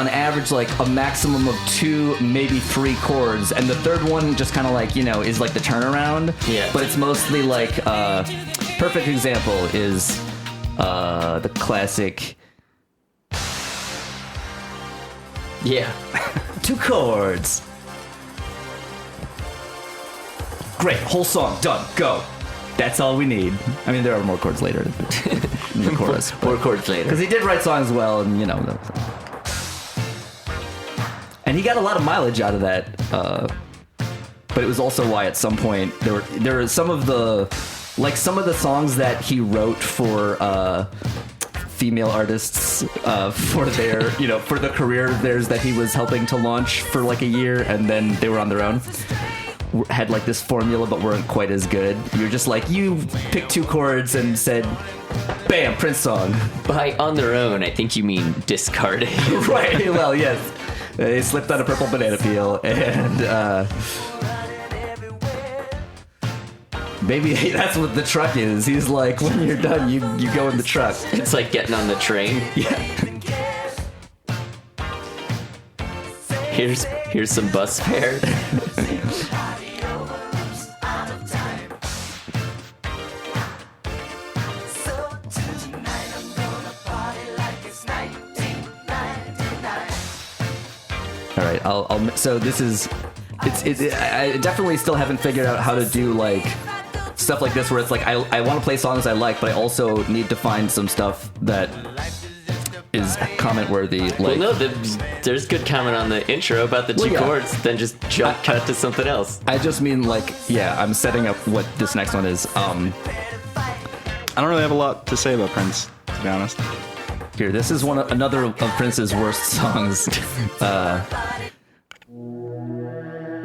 average like a maximum of 2, maybe 3 chords, and the third one just kind of like, is like the turnaround. Yeah. But it's mostly like, perfect example is the classic Yeah. 2 chords. Great, whole song, done, go. That's all we need. I mean, there are more chords later in the chorus. More chords later. Because he did write songs well, and and he got a lot of mileage out of that. But it was also why at some point there were some of the songs that he wrote for female artists for their for the career of theirs that he was helping to launch for like a year, and then they were on their own. Had like this formula but weren't quite as good. You're just like, you picked 2 chords and said, bam, Prince song. By on their own, I think you mean discarded. Right, well, yes. They slipped on a purple banana peel, and maybe that's what the truck is. He's like, when you're done, you go in the truck. It's like getting on the train. Yeah. Here's some bus fare. All right, so this is, I definitely still haven't figured out how to do like stuff like this where it's like I want to play songs I like, but I also need to find some stuff that is comment worthy. Like, Well, no, there's good comment on the intro about the 2 yeah. chords, then just cut to something else. I just mean like, yeah, I'm setting up what this next one is. I don't really have a lot to say about Prince, to be honest. Here, this is another of Prince's worst songs,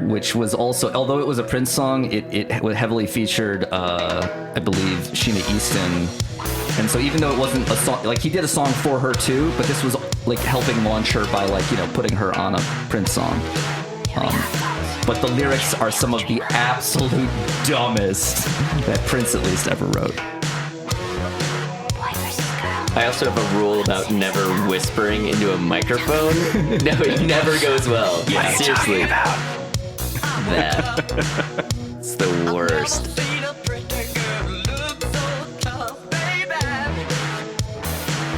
which was also, although it was a Prince song, it heavily featured, I believe, Sheena Easton. And so even though it wasn't a song, like he did a song for her too, but this was like helping launch her by like, putting her on a Prince song. But the lyrics are some of the absolute dumbest that Prince at least ever wrote. I also have a rule about never whispering into a microphone. No, it never goes well. Yeah, seriously. It's the worst.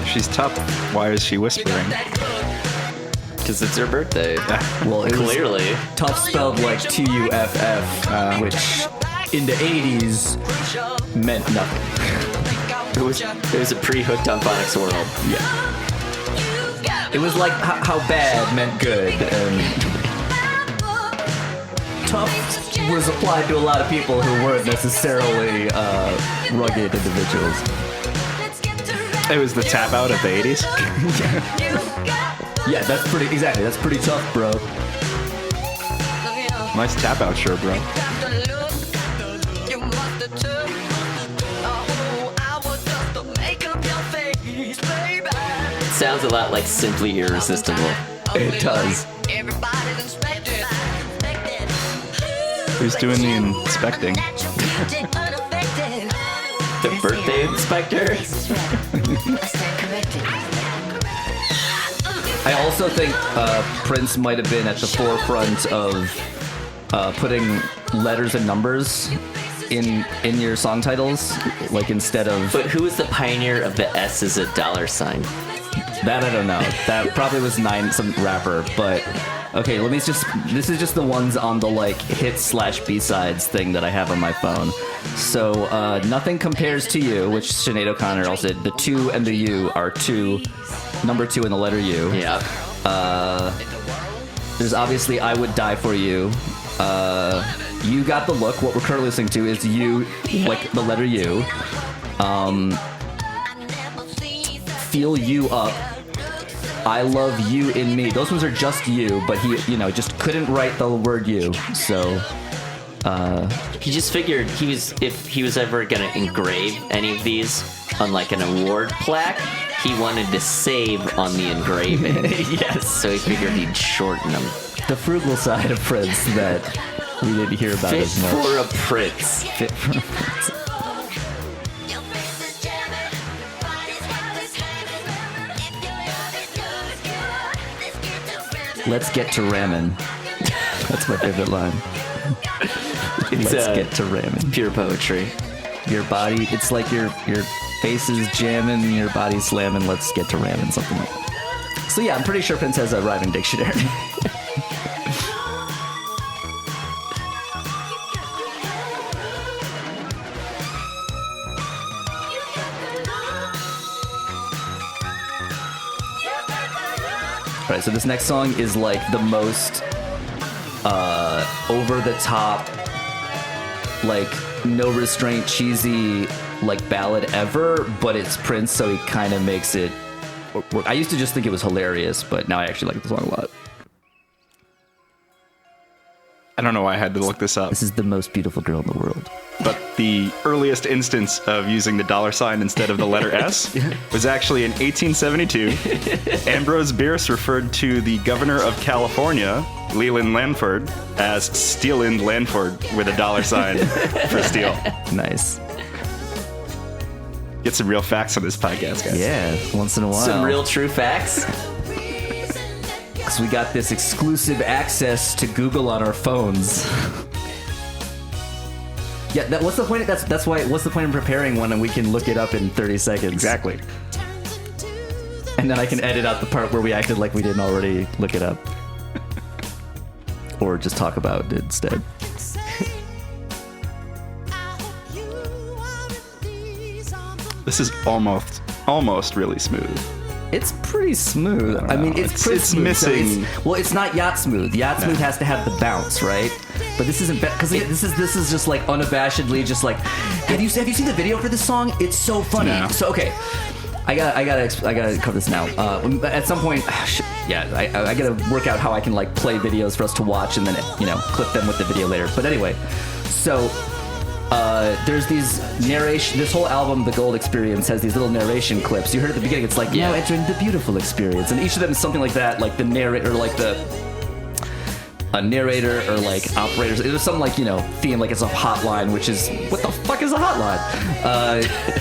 If she's tough, why is she whispering? Because it's her birthday. Well, it was Clearly. Tough spelled like Tuff, which in the 80s meant nothing. It was a pre-hooked on phonics world. Yeah. It was like how bad meant good, and tough was applied to a lot of people who weren't necessarily rugged individuals. It was the tap out of the 80s. Yeah, that's pretty tough, bro. Nice tap out shirt, bro. Sounds a lot like Simply Irresistible. It does. Who's doing the inspecting? The birthday inspector? I also think Prince might have been at the forefront of putting letters and numbers in your song titles, like instead of. But who was the pioneer of the S as a dollar sign? That I don't know. That probably was some rapper, but okay, this is just the ones on the like hits/B-sides thing that I have on my phone. So Nothing Compares to You, which Sinead O'Connor also did. The 2 and the U are number 2 and the letter U. Yeah. There's obviously I Would Die For You. You Got the Look. What we're currently listening to is You, like the letter U. Feel You Up. I Love You in Me. Those ones are just you, but he, just couldn't write the word you. So He just figured if he was ever gonna engrave any of these on like an award plaque, he wanted to save on the engraving. yes. So he figured he'd shorten them. The frugal side of Prince that we didn't hear about Fit as much. for a Prince. Fit for a Prince. Let's get to ramen. That's my favorite line. Let's get to ramen. Pure poetry. Your body, it's like your face is jamming, your body's slamming. Let's get to ramen, something like that. So yeah, I'm pretty sure Prince has a rhyming dictionary. Right, so this next song is like the most over the top, like no restraint, cheesy, like ballad ever, but it's Prince, so he kind of makes it work. I used to just think it was hilarious, but now I actually like the song a lot. I don't know why I had to look this up. This is the most beautiful girl in the world. But the earliest instance of using the dollar sign instead of the letter S was actually in 1872. Ambrose Bierce referred to the governor of California, Leland Lanford, as Steeland Lanford with a dollar sign for steel. Nice. Get some real facts on this podcast, guys. Yeah, once in a while. Some real true facts. Because we got this exclusive access to Google on our phones. Yeah, what's the point? That's why. What's the point in preparing one and we can look it up in 30 seconds? Exactly. And then I can edit out the part where we acted like we didn't already look it up, or just talk about it instead. This is almost really smooth. It's pretty smooth. I mean, it's pretty smooth. Missing. So it's not yacht smooth. Yacht smooth has to have the bounce, right? But this isn't because this is just like unabashedly just like. Have you seen the video for this song? It's so funny. No. So okay, I gotta cover this now. At some point, I gotta work out how I can like play videos for us to watch and then clip them with the video later. But anyway, so. There's these narration. This whole album, The Gold Experience, has these little narration clips. You heard at the beginning, it's like, now entering the beautiful experience, and each of them is something like that, like the narrator, like a narrator or like operators. There's some like theme, like it's a hotline, which is what the fuck is a hotline?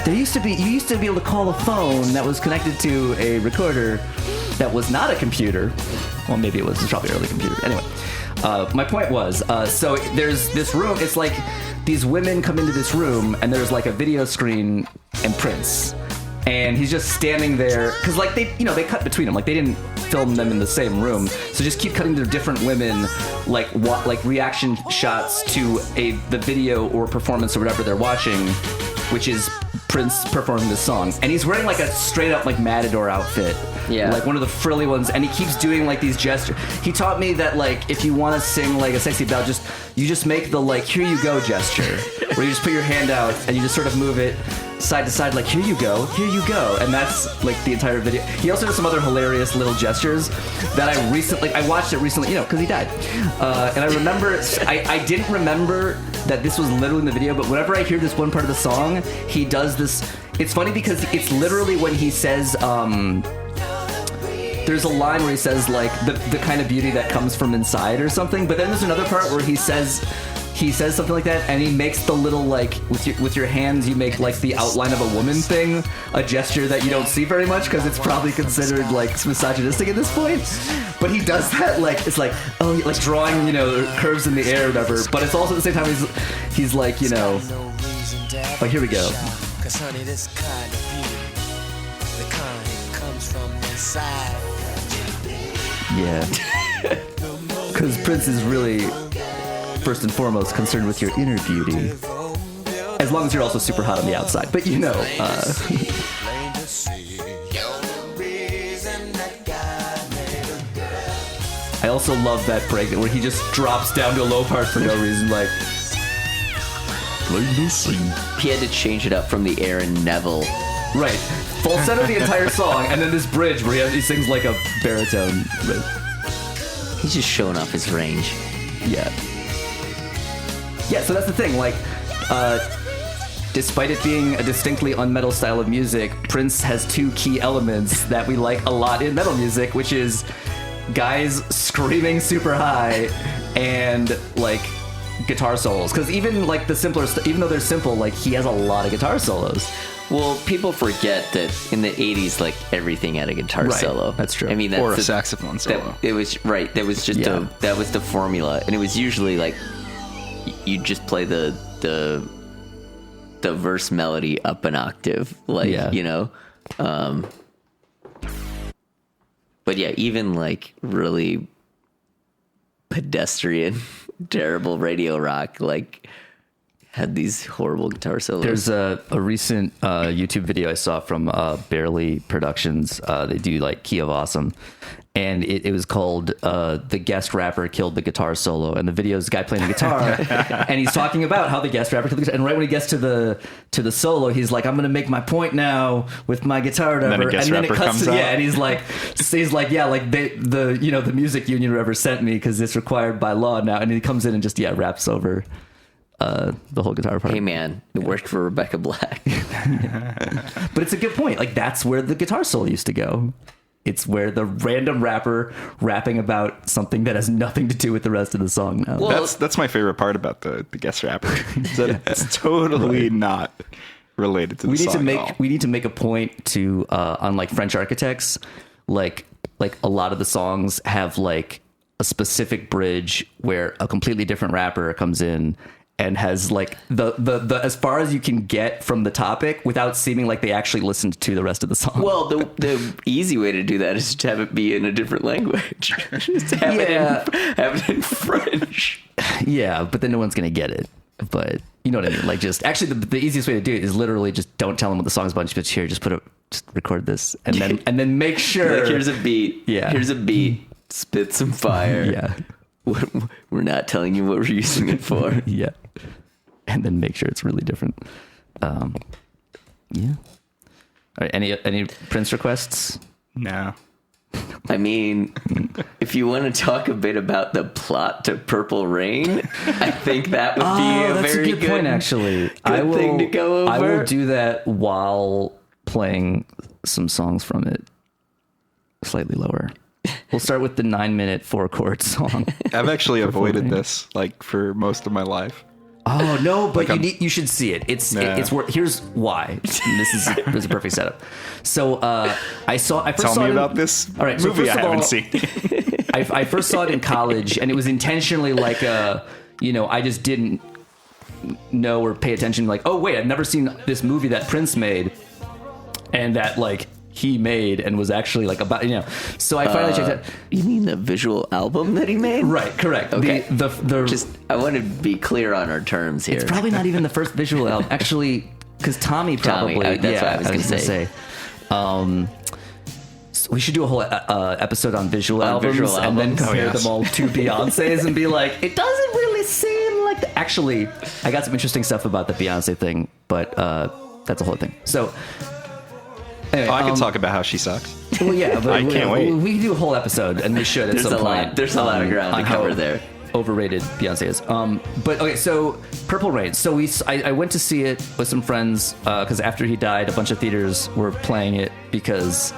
You used to be able to call a phone that was connected to a recorder that was not a computer. Well, maybe it was probably an early computer. Anyway, my point was, so there's this room. It's like. These women come into this room and there's like a video screen and Prince, and he's just standing there because like they cut between them, like they didn't film them in the same room. So just keep cutting to different women, like reaction shots to the video or performance or whatever they're watching, which is Prince performing this song. And he's wearing like a straight up like Matador outfit. Yeah. Like one of the frilly ones, and he keeps doing like these gestures. He taught me that like if you want to sing like a sexy ballad, you just make the like here you go gesture, where you just put your hand out and you just sort of move it side to side, like here you go, and that's like the entire video. He also does some other hilarious little gestures that I watched it recently, because he died, and I remember I didn't remember that this was literally in the video, but whenever I hear this one part of the song, he does this. It's funny because it's literally when he says there's a line where he says like the kind of beauty that comes from inside or something, but then there's another part where he says something like that, and he makes the little like with your hands you make like the outline of a woman thing, a gesture that you don't see very much because it's probably considered like misogynistic at this point. But he does that like it's like like drawing curves in the air or whatever. But it's also at the same time he's like oh, here we go. 'Cause honey, this kind of beauty, the kind that comes from inside. Yeah, because Prince is really first and foremost concerned with your inner beauty, as long as you're also super hot on the outside. But I also love that break where he just drops down to a low part for no reason, like He had to change it up from the Aaron Neville. right, falsetto the entire song, and then this bridge where he sings like a baritone. He's just showing off his range. Yeah, so that's the thing. Like, despite it being a distinctly unmetal style of music, Prince has two key elements that we like a lot in metal music, which is guys screaming super high and like guitar solos. Because even like the simpler stuff, even though they're simple, like he has a lot of guitar solos. Well, people forget that in the 80s, like everything had a guitar solo. That's true. I mean, Or a saxophone solo. That was just that was the formula, and it was usually like you just play the verse melody up an octave, like But yeah, even like really pedestrian, terrible radio rock, like had these horrible guitar solos. There's a recent YouTube video I saw from Barely Productions. They do like Key of Awesome, and it was called "The Guest Rapper Killed the Guitar Solo." And the video is a guy playing the guitar, and he's talking about how the guest rapper killed the guitar. And right when he gets to the solo, he's like, "I'm going to make my point now with my guitar," or whatever. And then it cuts to and he's like, "Yeah, like the music union or whatever sent me because it's required by law now." And he comes in and just raps over the whole guitar part. Hey man, it worked for Rebecca Black. But it's a good point. Like that's where the guitar solo used to go. It's where the random rapper rapping about something that has nothing to do with the rest of the song now. Well, that's my favorite part about the guest rapper. It's totally not related to the song at all. We need to make a point to on like French Architects, like a lot of the songs have like a specific bridge where a completely different rapper comes in and has like the as far as you can get from the topic without seeming like they actually listened to the rest of the song. Well, the easy way to do that is to have it be in a different language. Just have it in French. Yeah, but then no one's gonna get it. But you know what I mean? Like just actually the easiest way to do it is literally just don't tell them what the song's about. Just here, just record this and then make sure. Like here's a beat. Yeah. Here's a beat. Spit some fire. Yeah. We're not telling you what we're using it for. Yeah. And then make sure it's really different. Yeah. All right. Any Prince requests? No. I mean, if you want to talk a bit about the plot to Purple Rain, I think that would be a very good point. Actually, thing to go over. I will do that while playing some songs from it slightly lower. We'll start with the 9-minute 4-chord song. I've actually avoided this like for most of my life. Oh no, but you should see it. It's here's why. And this is a perfect setup. So I first Tell saw me it about this all right, movie so I haven't seen. I first saw it in college, and it was intentionally like I just didn't know or pay attention. Like, oh wait, I've never seen this movie that Prince made, and that like he made and was actually like about, you know. So I finally checked out. You mean the visual album that he made? Right, correct. Okay. The Just, I want to be clear on our terms here. it's probably not even the first visual album, actually, because Tommy probably. That's what I was going to say. So we should do a whole episode on visual albums, visual and then albums? compare Oh, yes. them all to Beyonce's and be like, it doesn't really seem like Actually, I got some interesting stuff about the Beyonce thing, but that's a whole thing. So, anyway, I can talk about how she sucks. well, yeah, but I can't wait. We can do a whole episode, and we should at There's some a point. lot. There's a lot of ground to on how cover there. Overrated Beyonce is. But okay, so Purple Rain. So I went to see it with some friends because after he died, a bunch of theaters were playing it because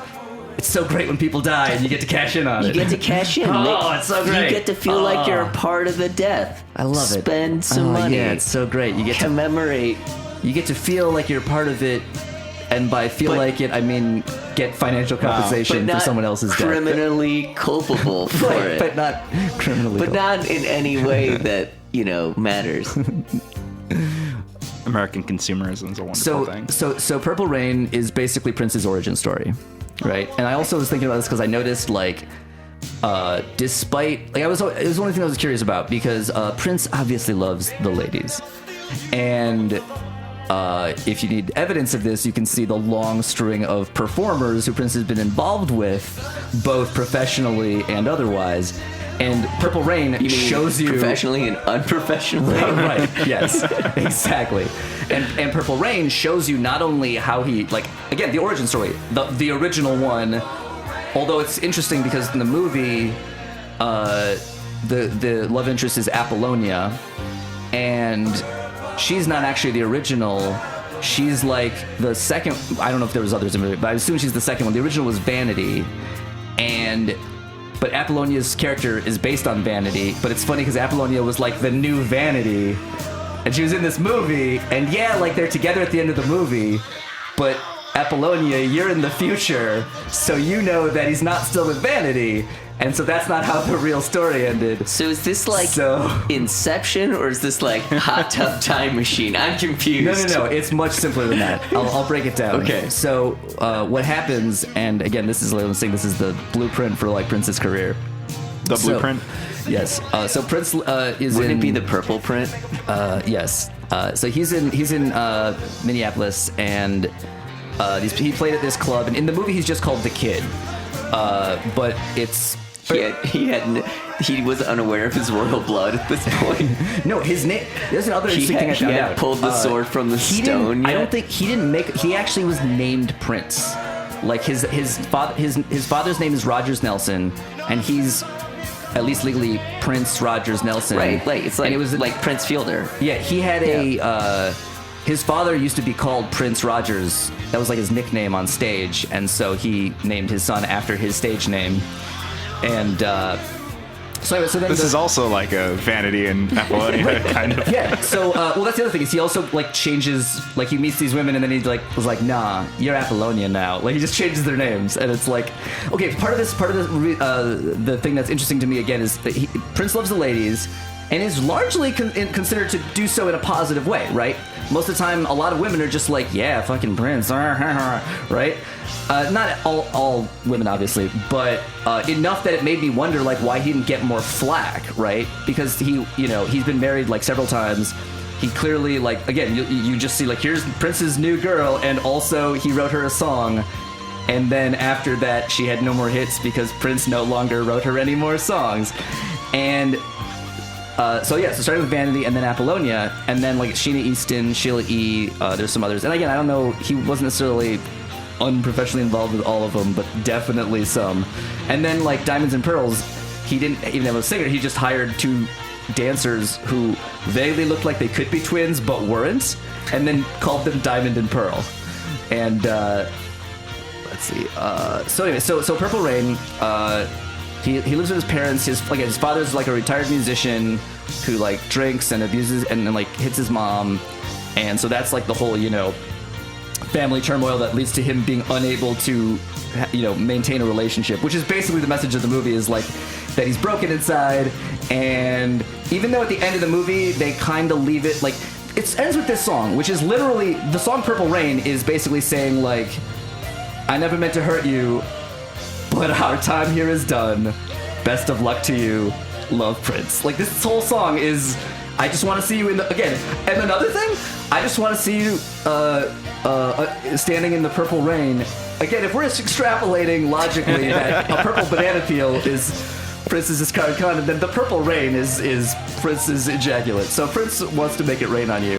it's so great when people die and you get to cash in on it. You get to cash in. Oh, it's so great. You get to feel like you're a part of the death. I love it. Spend some money. Yeah, it's so great. You get to commemorate. you get to feel like you're part of it, and by feel like it, I mean get financial compensation but for not someone else's death. criminally culpable for Right, it. but not criminally. But not in any way that, matters. American consumerism is a wonderful thing. So Purple Rain is basically Prince's origin story, right? And I also was thinking about this because I noticed, like, despite, like, it was one of the things I was curious about because Prince obviously loves the ladies, and if you need evidence of this, you can see the long string of performers who Prince has been involved with, both professionally and otherwise. And Purple Rain shows you professionally and unprofessionally. right. Yes. Exactly. And Purple Rain shows you not only how he, like, again, the origin story, the original one. Although it's interesting because in the movie, the love interest is Apollonia, and she's not actually the original. She's like the second. I don't know if there was others in the movie, but I assume she's the second one. The original was Vanity, but Apollonia's character is based on Vanity. But it's funny because Apollonia was like the new Vanity, and she was in this movie. And yeah, like they're together at the end of the movie, but Apollonia, you're in the future, so you know that he's not still with Vanity. And so that's not how the real story ended. So is this like So- Inception, or is this like Hot Tub Time Machine? I'm confused. No. It's much simpler than that. I'll break it down. Okay. So what happens, and again, this is like I'm saying, this is the blueprint for like Prince's career. The So- blueprint. Yes. So Prince is Wouldn't in. it be the purple print? Yes. So he's in Minneapolis, and he played at this club, and in the movie he's just called the Kid. But it's. He was unaware of his royal blood at this point. No, his name. There's another interesting thing I found out. Pulled the sword from the He stone. didn't, I yet? don't think he didn't make. He actually was named Prince. Like his father's name is Rogers Nelson, and he's at least legally Prince Rogers Nelson. Right, like it's like and it was like Prince Fielder. Yeah, he had his father used to be called Prince Rogers. That was like his nickname on stage, and so he named his son after his stage name. And so then This is also like a Vanity and Apollonia kind of. yeah. So well, that's the other thing is he also like changes, like he meets these women and then he was like, nah, you're Apollonia now. Like he just changes their names, and it's like, okay, part of the thing that's interesting to me again is that Prince loves the ladies and is largely considered to do so in a positive way, right? Most of the time, a lot of women are just like, yeah, fucking Prince, right? Not all women, obviously, but enough that it made me wonder, like, why he didn't get more flack, right? Because he's been married like several times. He clearly, like, again, you just see, like, here's Prince's new girl, and also he wrote her a song. And then after that, she had no more hits because Prince no longer wrote her any more songs. And so starting with Vanity and then Apollonia, and then like Sheena Easton, Sheila E. There's some others, and again, I don't know. He wasn't necessarily unprofessionally involved with all of them, but definitely some. And then like Diamonds and Pearls, he didn't even have a singer. He just hired two dancers who vaguely looked like they could be twins but weren't, and then called them Diamond and Pearl. And let's see. So anyway, so Purple Rain. He lives with his parents. His father's like a retired musician who like drinks and abuses and like hits his mom, and so that's like the whole family turmoil that leads to him being unable to maintain a relationship, which is basically the message of the movie, is like that he's broken inside. And even though at the end of the movie they kind of leave it like it ends with this song, which is literally the song Purple Rain is basically saying like, I never meant to hurt you, but our time here is done. Best of luck to you. Love, Prince. Like, this whole song is, I just want to see you in the, again, and another thing, I just want to see you standing in the purple rain. Again, if we're extrapolating logically that a purple banana peel is Prince's discarded condom, then the purple rain is Prince's ejaculate. So Prince wants to make it rain on you.